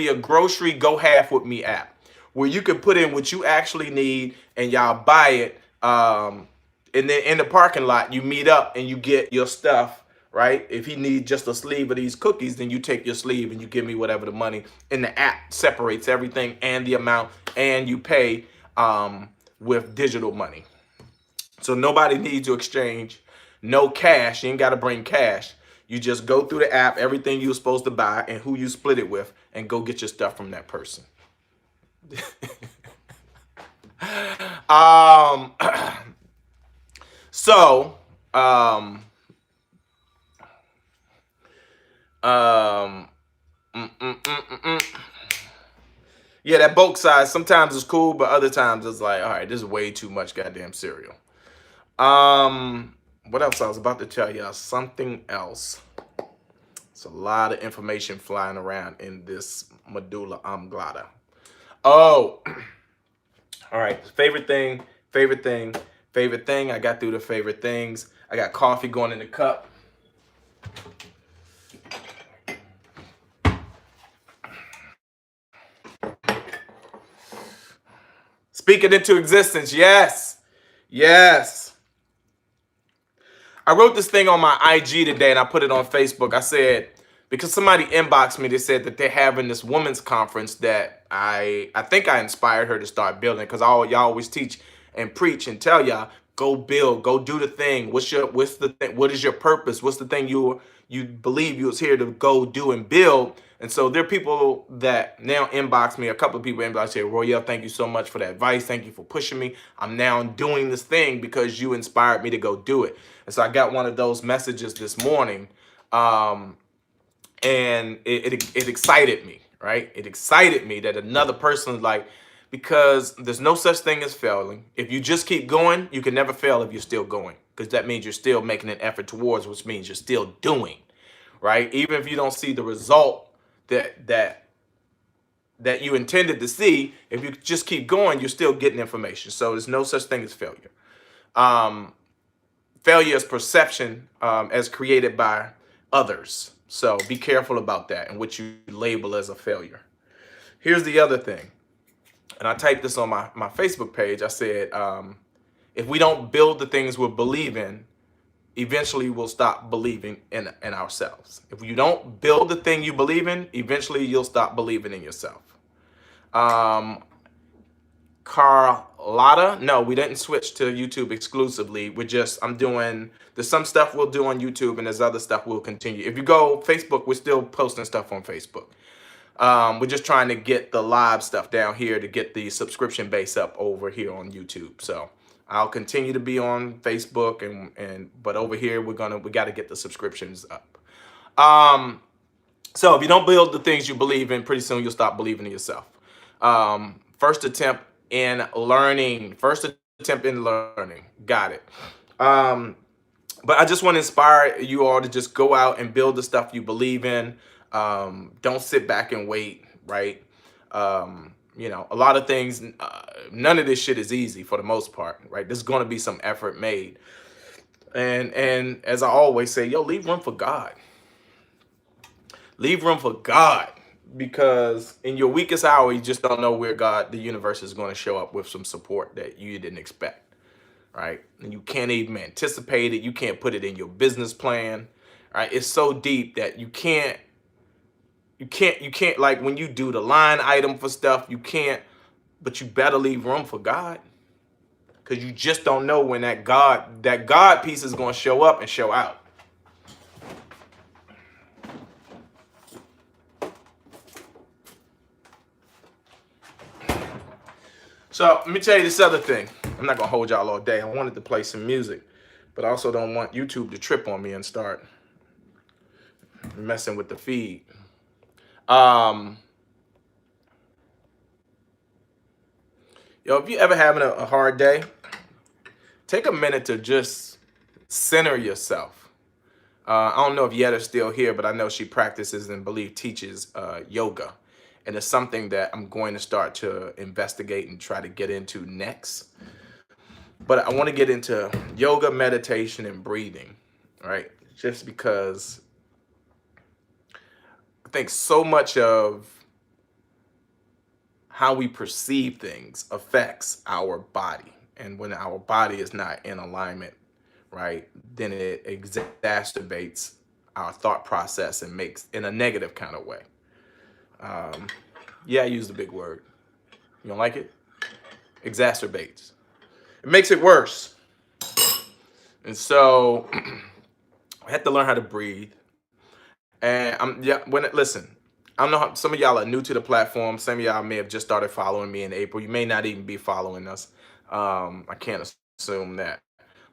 Speaker 1: a grocery go half with me app where you can put in what you actually need and y'all buy it. And then in the parking lot, you meet up and you get your stuff, right? If he needs just a sleeve of these cookies, then you take your sleeve and you give me whatever the money. And the app separates everything and the amount, and you pay with digital money. So nobody needs to exchange, no cash. You ain't got to bring cash. You just go through the app, everything you were supposed to buy and who you split it with, and go get your stuff from that person. So, yeah, that bulk size sometimes is cool, but other times it's like, all right, this is way too much goddamn cereal. What else? I was about to tell y'all something else. It's a lot of information flying around in this medulla oblongata. Oh, all right. Favorite thing. I got through the favorite things. I got coffee going in the cup. Speak it into existence. Yes. I wrote this thing on my IG today and I put it on Facebook. I said, because somebody inboxed me, they said that they're having this women's conference that I think I inspired her to start building, because y'all always teach and preach and tell y'all, go build, go do the thing. What's the thing? What is your purpose? What's the thing you believe you was here to go do and build? And so there are people that now inbox me, a couple of people inbox say, Royale, thank you so much for that advice. Thank you for pushing me. I'm now doing this thing because you inspired me to go do it. And so I got one of those messages this morning, and it excited me, right? It excited me that another person is like, because there's no such thing as failing. If you just keep going, you can never fail if you're still going, because that means you're still making an effort towards, which means you're still doing, right? Even if you don't see the result that you intended to see, if you just keep going, you're still getting information. So there's no such thing as failure. Failure is perception as created by others. So be careful about that and what you label as a failure. Here's the other thing. And I typed this on my Facebook page. I said, if we don't build the things we believe in, eventually we'll stop believing in ourselves. If you don't build the thing you believe in, eventually you'll stop believing in yourself. Carlotta, no, we didn't switch to YouTube exclusively. There's some stuff we'll do on YouTube, and there's other stuff we'll continue. If you go Facebook, we're still posting stuff on Facebook. We're just trying to get the live stuff down here to get the subscription base up over here on YouTube. So I'll continue to be on Facebook, but over here we got to get the subscriptions up. So if you don't build the things you believe in, pretty soon you'll stop believing in yourself. First attempt in learning. Got it. But I just want to inspire you all to just go out and build the stuff you believe in. Don't sit back and wait, right? A lot of things, none of this shit is easy for the most part, right? There's going to be some effort made. And as I always say, leave room for God. Leave room for God, because in your weakest hour, you just don't know where the universe is going to show up with some support that you didn't expect, right? And you can't even anticipate it. You can't put it in your business plan, right? It's so deep that you can't like when you do the line item for stuff, you can't, but you better leave room for God. Because you just don't know when that God piece is going to show up and show out. So let me tell you this other thing. I'm not going to hold y'all all day. I wanted to play some music, but I also don't want YouTube to trip on me and start messing with the feed. If you ever having a hard day, take a minute to just center yourself. I don't know if Yetta's still here, but I know she practices and teaches yoga. And it's something that I'm going to start to investigate and try to get into next. But I want to get into yoga, meditation, and breathing, right? Just because I think so much of how we perceive things affects our body. And when our body is not in alignment, right, then it exacerbates our thought process and makes in a negative kind of way. Yeah, I used a big word. You don't like it? Exacerbates. It makes it worse. And so I had to learn how to breathe. And listen, I don't know how some of y'all are new to the platform. Some of y'all may have just started following me in April. You may not even be following us. I can't assume that.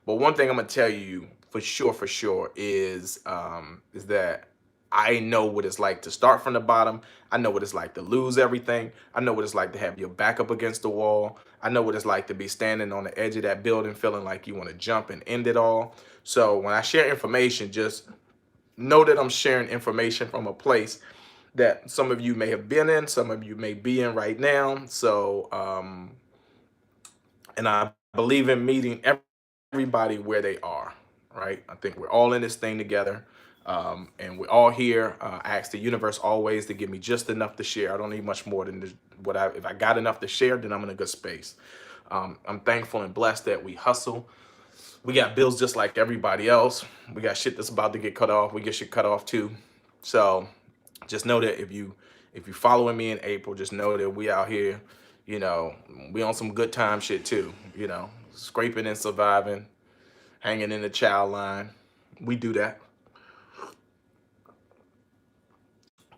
Speaker 1: But one thing I'm gonna tell you for sure, is that I know what it's like to start from the bottom. I know what it's like to lose everything. I know what it's like to have your back up against the wall. I know what it's like to be standing on the edge of that building feeling like you want to jump and end it all. So when I share information, just know that I'm sharing information from a place that some of you may have been in, some of you may be in right now. So, and I believe in meeting everybody where they are, right? I think we're all in this thing together. And we're all here. I ask the universe always to give me just enough to share. I don't need much more than if I got enough to share, then I'm in a good space. I'm thankful and blessed that we hustle. We got bills just like everybody else. We got shit that's about to get cut off. We get shit cut off too. So just know that if you following me in April, just know that we out here, we on some good time shit too, scraping and surviving, hanging in the child line. We do that.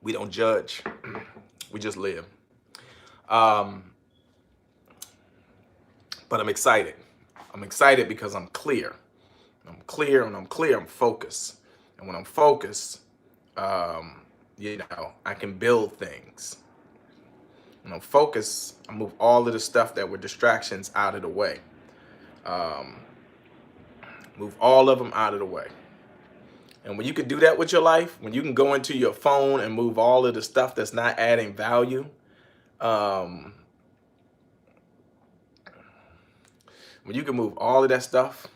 Speaker 1: We don't judge. We just live. But I'm excited. I'm excited because I'm clear. I'm clear and I'm clear. I'm focused. And when I'm focused, I can build things. When I'm focused, I move all of the stuff that were distractions out of the way. Move all of them out of the way. And when you can do that with your life, when you can go into your phone and move all of the stuff that's not adding value, when you can move all of that stuff,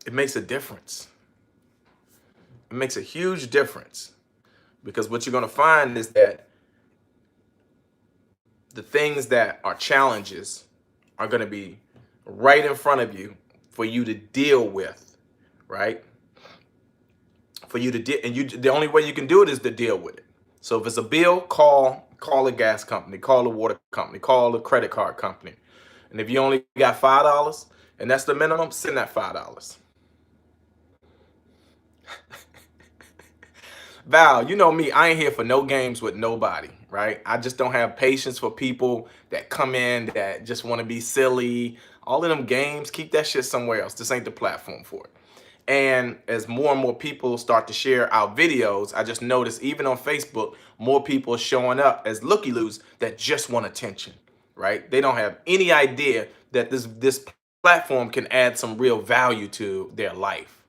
Speaker 1: it makes a difference. It makes a huge difference, because what you're going to find is that the things that are challenges are going to be right in front of you for you to deal with, right? For you to deal, and the only way you can do it is to deal with it. So if it's a bill, call a gas company, call a water company, call a credit card company. And if you only got $5 and that's the minimum, send that $5. Val, you know me, I ain't here for no games with nobody, right? I just don't have patience for people that come in that just want to be silly. All of them games, keep that shit somewhere else. This ain't the platform for it. And as more and more people start to share our videos, I just noticed even on Facebook, more people are showing up as looky-loos that just want attention, right? They don't have any idea that this platform can add some real value to their life,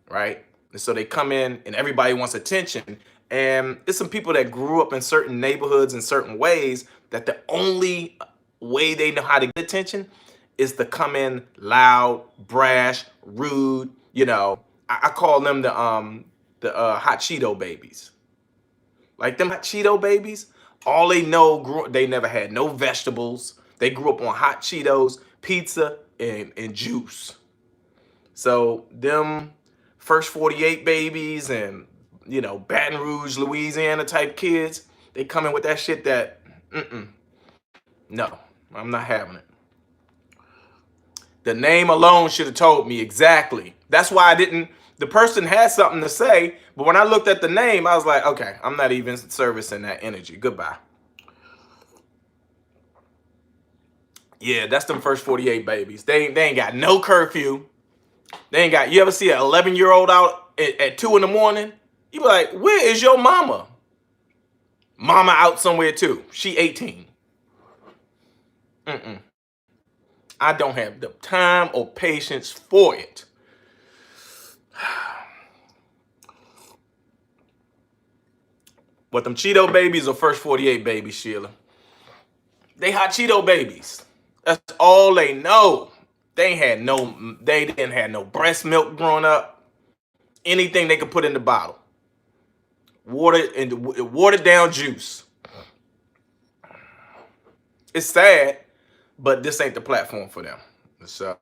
Speaker 1: right? And so they come in and everybody wants attention. And it's some people that grew up in certain neighborhoods in certain ways that the only way they know how to get attention is to come in loud, brash, rude. I call them the hot Cheeto babies. Like them hot Cheeto babies, all they know, they never had no vegetables. They grew up on hot Cheetos, pizza, and juice. So them first 48 babies and, you know, Baton Rouge, Louisiana type kids, they come in with that shit that, no, I'm not having it. The name alone should have told me exactly. That's why I didn't. The person had something to say, but when I looked at the name, I was like, okay, I'm not even servicing that energy. Goodbye. Yeah, that's them first 48 babies. They ain't got no curfew. They ain't got. You ever see an 11-year-old out at 2 in the morning? You be like, where is your mama? Mama out somewhere too. She 18. I don't have the time or patience for it. What them Cheeto babies or first 48 babies, Sheila? They hot Cheeto babies. That's all they know. They didn't have no breast milk growing up. Anything they could put in the bottle. Watered down juice. It's sad, but this ain't the platform for them. So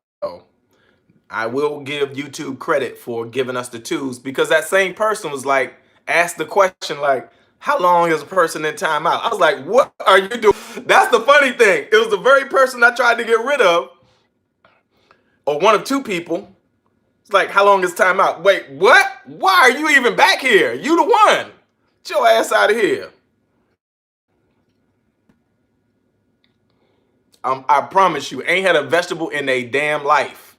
Speaker 1: I will give YouTube credit for giving us the tools, because that same person was like, asked the question like, how long is a person in timeout? I was like, what are you doing? That's the funny thing. It was the very person I tried to get rid of, or one of two people. It's like, how long is timeout? Wait, what? Why are you even back here? You the one. Get your ass out of here. I promise you, ain't had a vegetable in a damn life.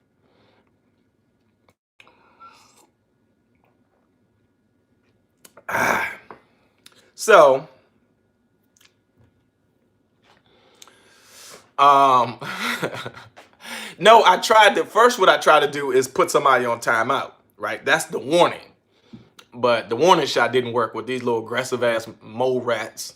Speaker 1: So, no, I tried to first. What I try to do is put somebody on timeout, right? That's the warning. But the warning shot didn't work with these little aggressive ass mole rats.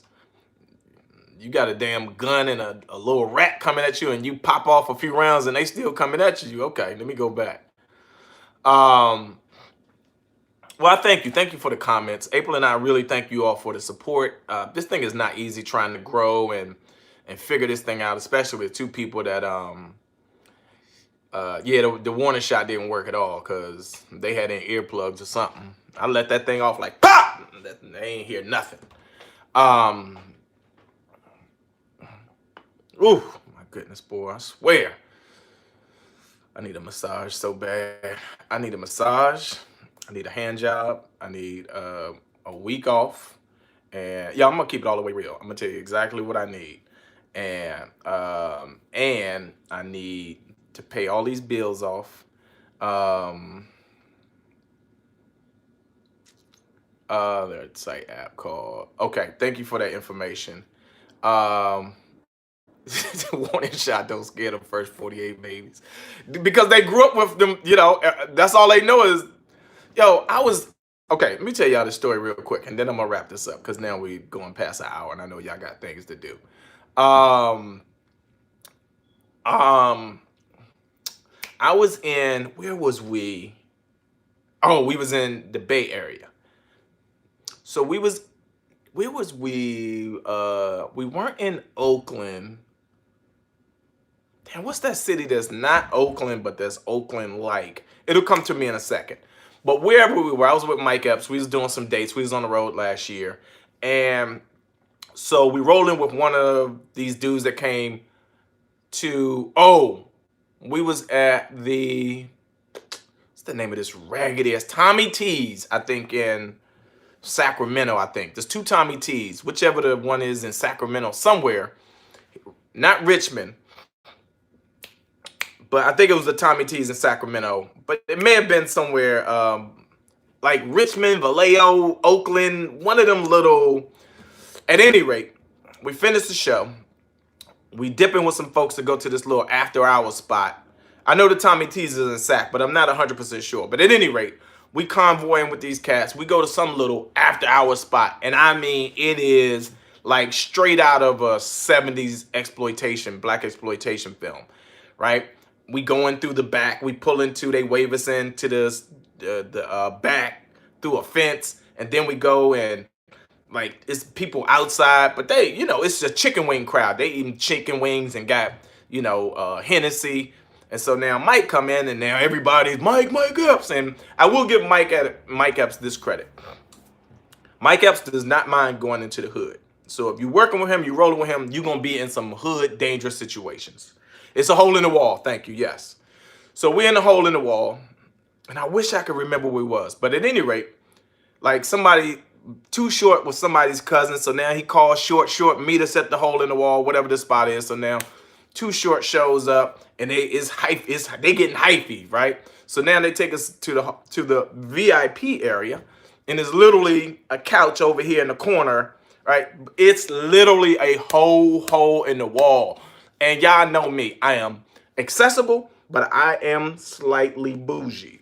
Speaker 1: You got a damn gun and a little rat coming at you, and you pop off a few rounds, and they still coming at you. Okay, let me go back. Well, I thank you. Thank you for the comments. April and I really thank you all for the support. This thing is not easy trying to grow and figure this thing out, especially with two people that the warning shot didn't work at all because they had in earplugs or something. I let that thing off like pop. They ain't hear nothing. Ooh, my goodness, boy, I swear. I need a massage so bad. I need a massage. I need a hand job. I need a week off. And yeah, I'm gonna keep it all the way real. I'm gonna tell you exactly what I need. And I need to pay all these bills off. There's a app called. Okay, thank you for that information. The warning shot don't scare them first 48 babies because they grew up with them. You know, that's all they know is, yo. Okay. Let me tell y'all the story real quick, and then I'm gonna wrap this up because now we going past an hour, and I know y'all got things to do. I was in, where was we? Oh, we was in the Bay Area. So where was we? We weren't in Oakland. Damn, what's that city that's not Oakland, but that's Oakland-like? It'll come to me in a second. But wherever we were, I was with Mike Epps. We was doing some dates. We was on the road last year. And so we rolled in with one of these dudes that came to, we was at what's the name of this raggedy ass? Tommy T's, I think, in Sacramento, I think. There's two Tommy T's, whichever the one is in Sacramento, somewhere. Not Richmond. But I think it was the Tommy T's in Sacramento. But it may have been somewhere like Richmond, Vallejo, Oakland, one of them little. At any rate, we finished the show. We dipping with some folks to go to this little after-hours spot. I know the Tommy T's is in Sac, but I'm not 100% sure. But at any rate, we convoying with these cats. We go to some little after-hours spot. And I mean, it is like straight out of a 70s black exploitation film, right? We going through the back. We pull into, they wave us into the back through a fence. And then we go and like it's people outside, but they, it's a chicken wing crowd. They eating chicken wings and got, Hennessy. And so now Mike come in, and now everybody's Mike Epps. And I will give Mike Epps this credit. Mike Epps does not mind going into the hood. So if you're working with him, you're rolling with him, you're going to be in some hood dangerous situations. It's a hole in the wall. Thank you. Yes. So we're in the hole in the wall. And I wish I could remember where we was. But at any rate, like somebody Too Short was somebody's cousin. So now he calls Short meet us at the hole in the wall, whatever the spot is. So now Too Short shows up and they getting hypey, right? So now they take us to the VIP area, and there's literally a couch over here in the corner, right? It's literally a hole in the wall. And y'all know me, I am accessible, but I am slightly bougie.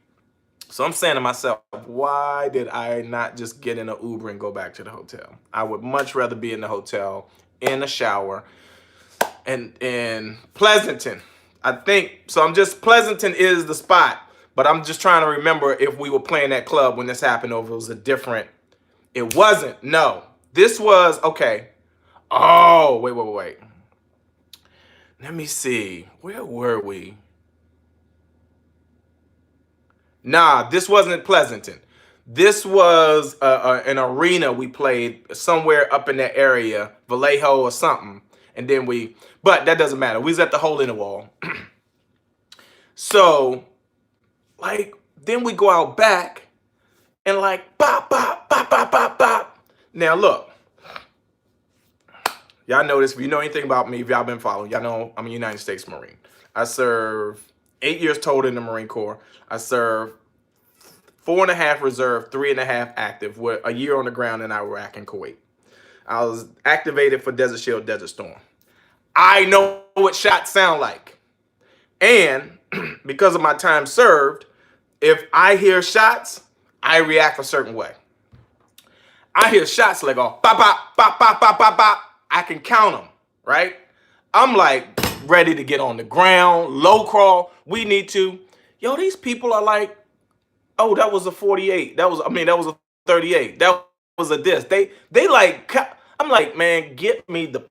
Speaker 1: So I'm saying to myself, why did I not just get in an Uber and go back to the hotel? I would much rather be in the hotel, in the shower, and in Pleasanton. I think, so Pleasanton is the spot, but I'm just trying to remember if we were playing that club when this happened, or if it was it wasn't, no. This was, okay. Oh, wait. Let me see, where were we? Nah, this wasn't Pleasanton. This was an arena we played somewhere up in that area, Vallejo or something. And then but that doesn't matter. We was at the hole in the wall. So, like, then we go out back and like, bop, bop, bop, bop, bop, bop. Now look, y'all know this. If you know anything about me, if y'all been following, y'all know I'm a United States Marine. I served 8 years total in the Marine Corps. I served 4.5 reserve, 3.5 active, with a year on the ground in Iraq and Kuwait. I was activated for Desert Shield, Desert Storm. I know what shots sound like. And because of my time served, if I hear shots, I react a certain way. I hear shots like, oh, bop, bop, bop, bop, bop, bop, bop. I can count them, right? I'm like ready to get on the ground, low crawl. We need to. Yo, these people are like, oh, that was a 48. That was a 38. That was a this. They like, I'm like, man, get me the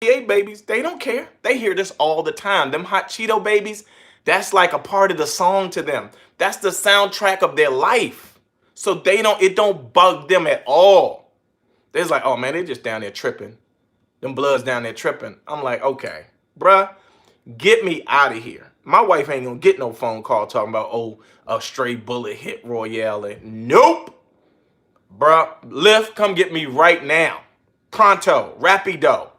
Speaker 1: 48 babies. They don't care. They hear this all the time. Them hot Cheeto babies, that's like a part of the song to them. That's the soundtrack of their life. So it don't bug them at all. They're like, oh man, they just down there tripping. Them bloods down there tripping. I'm like, okay, bruh, get me out of here. My wife ain't gonna get no phone call talking about, oh, a stray bullet hit Royale. Nope. Bruh, Lyft, come get me right now. Pronto, rapido.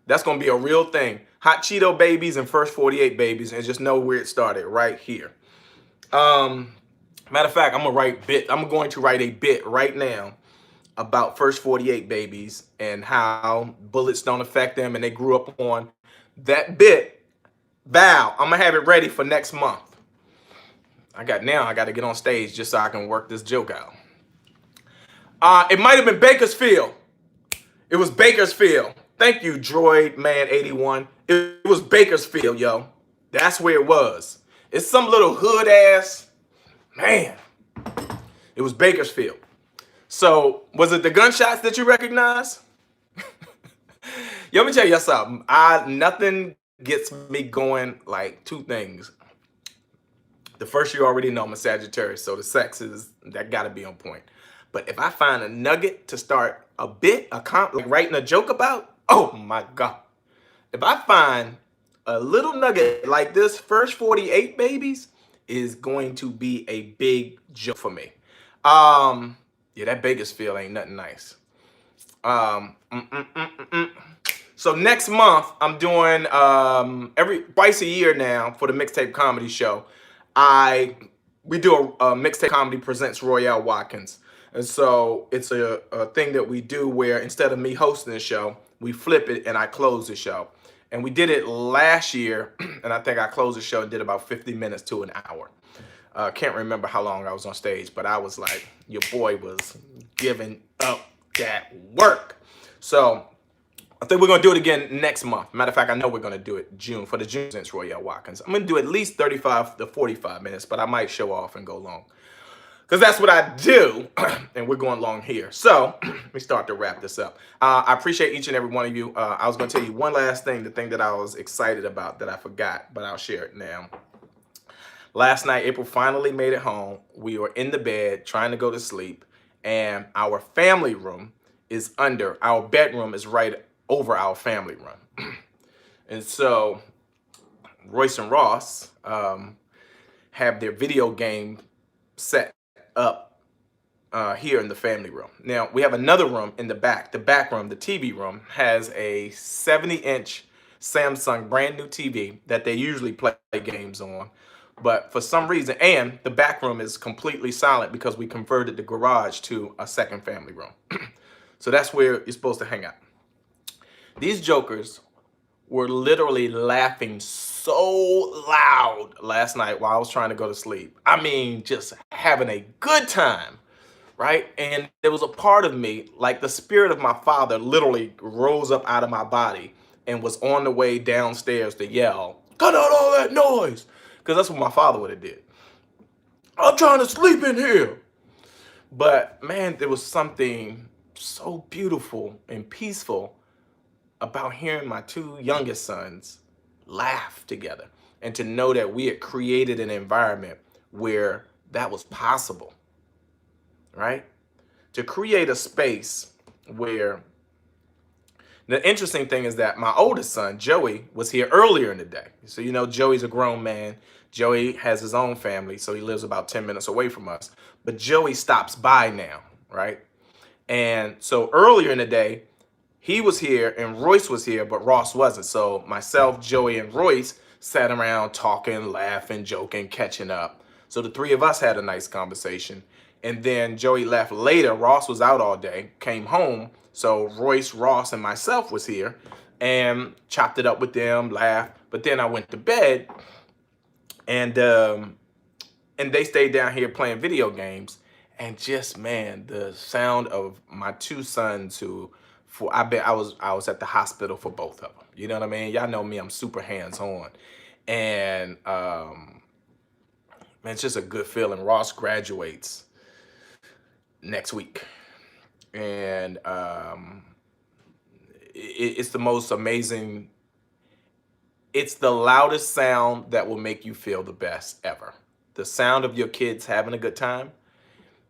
Speaker 1: That's gonna be a real thing. Hot Cheeto babies and first 48 babies, and just know where it started, right here. Matter of fact, I'm going to write a bit right now about first 48 babies and how bullets don't affect them, and they grew up on that bit. Val, I'm gonna have it ready for next month. I got to get on stage just so I can work this joke out. It might have been Bakersfield. It was Bakersfield. Thank you, Droid Man 81. It was Bakersfield, yo. That's where it was. It's some little hood ass, man. It was Bakersfield. So, was it the gunshots that you recognize? Yo, let me tell you something. Nothing gets me going like two things. The first, you already know I'm a Sagittarius, so the sex that gotta be on point. But if I find a nugget to start a bit, like writing a joke about, oh my God. If I find a little nugget like this, first 48 babies is going to be a big joke for me. Yeah, that Bakersfield ain't nothing nice. So next month, I'm doing twice a year now for the Mixtape Comedy Show. We do a Mixtape Comedy Presents Royale Watkins. And so it's a thing that we do where instead of me hosting the show, we flip it and I close the show. And we did it last year, and I think I closed the show and did about 50 minutes to an hour. Can't remember how long I was on stage, but I was like, your boy was giving up that work. So I think we're going to do it again next month. Matter of fact, I know we're going to do it June for the June since Royale Watkins. I'm going to do at least 35 to 45 minutes, but I might show off and go long. because that's what I do. And we're going long here. So let me start to wrap this up. I appreciate each and every one of you. I was going to tell you one last thing, the thing that I was excited about that I forgot, but I'll share it now. Last night, April finally made it home. We were in the bed trying to go to sleep, and our family room is under, our bedroom is right over our family room. And so Royce and Ross have their video game set up here in the family room. Now, we have another room in the back. The back room, the TV room, has a 70-inch Samsung brand new TV that they usually play games on. But for some reason, and the back room is completely silent because we converted the garage to a second family room. So that's where you're supposed to hang out. These jokers were literally laughing so loud last night while I was trying to go to sleep. I mean, just having a good time, right? And there was a part of me, like the spirit of my father literally rose up out of my body and was on the way downstairs to yell, "Cut out all that noise!" Because that's what my father would have did. "I'm trying to sleep in here." But man, there was something so beautiful and peaceful about hearing my two youngest sons laugh together, and to know that we had created an environment where that was possible, right? To create a space where, the interesting thing is that my oldest son, Joey, was here earlier in the day. So, you know, Joey's a grown man. Joey has his own family, so he lives about 10 minutes away from us. But Joey stops by now, right? And so earlier in the day, he was here and Royce was here, but Ross wasn't. So myself, Joey, and Royce sat around talking, laughing, joking, catching up. So the three of us had a nice conversation. And then Joey left later. Ross was out all day, came home. So Royce, Ross, and myself was here and chopped it up with them, laughed. But then I went to bed, and they stayed down here playing video games. And just, man, the sound of my two sons who, for I bet I was at the hospital for both of them. You know what I mean? Y'all know me, I'm super hands-on. And man, it's just a good feeling. Ross graduates next week. And it's the most amazing, it's the loudest sound that will make you feel the best ever. The sound of your kids having a good time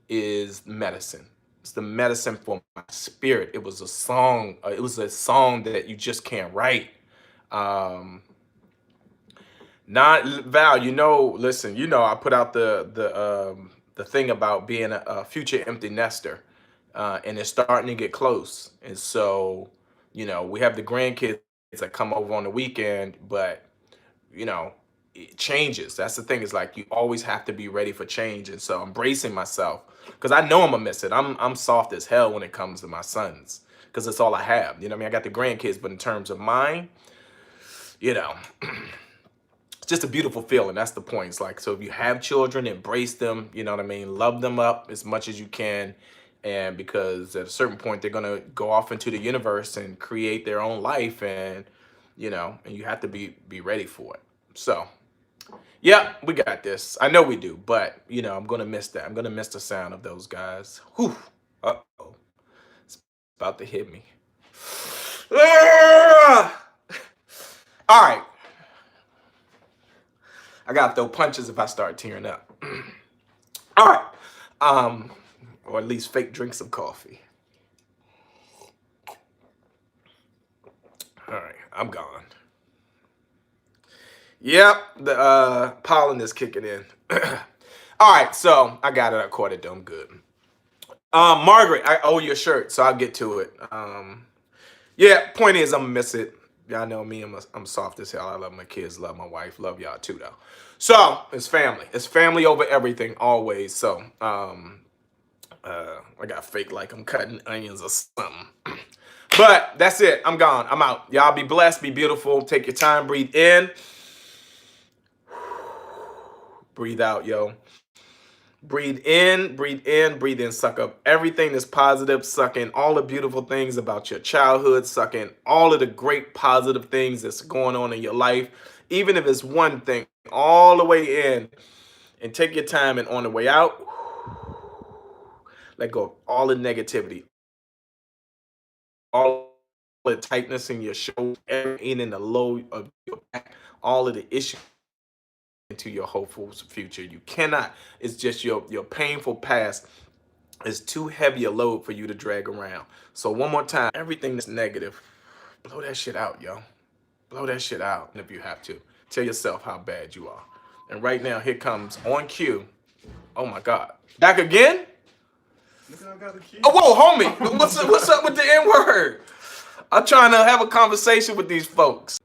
Speaker 1: is medicine. It's the medicine for my spirit. It was a song. It was a song that you just can't write. Not Val. You know, listen. You know, I put out the thing about being a future empty nester, and it's starting to get close. And so, you know, we have the grandkids that come over on the weekend, but you know, it changes. That's the thing, is like you always have to be ready for change. And so I'm bracing myself because I know I'm gonna miss it. I'm soft as hell when it comes to my sons because it's all I have. You know what I mean? I got the grandkids, but in terms of mine, you know, it's just a beautiful feeling. That's the point. It's like, so if you have children, embrace them, you know what I mean? Love them up as much as you can. And because at a certain point, they're gonna go off into the universe and create their own life, and you know, and you have to be ready for it. So yeah, we got this. I know we do, but you know, I'm gonna miss that. I'm gonna miss the sound of those guys. Whew. Uh-oh. It's about to hit me. Ah! All right. I gotta throw punches if I start tearing up. All right. Or at least fake drink some coffee. All right, I'm gone. Yep, the pollen is kicking in. All right, so I got it. I caught it. I'm good. Margaret, I owe you a shirt, so I'll get to it. Yeah, point is, I'm gonna miss it. Y'all know me. I'm soft as hell. I love my kids, love my wife, love y'all too, though. So it's family. It's family over everything, always. So I got fake like I'm cutting onions or something. But that's it. I'm gone. I'm out. Y'all be blessed. Be beautiful. Take your time. Breathe in. Breathe out, yo. Breathe in, breathe in, breathe in. Suck up everything that's positive. Suck in all the beautiful things about your childhood. Suck in all of the great positive things that's going on in your life. Even if it's one thing, all the way in. And take your time, and on the way out, Let go of all the negativity, all the tightness in your shoulder, and in the low of your back, all of the issues into your hopeful future. You cannot. It's just your painful past is too heavy a load for you to drag around. So one more time, everything that's negative, blow that shit out, yo. Blow that shit out if you have to. Tell yourself how bad you are. And right now, here comes on cue. Oh my God. Back again? Oh, whoa, homie. What's up with the N-word? I'm trying to have a conversation with these folks.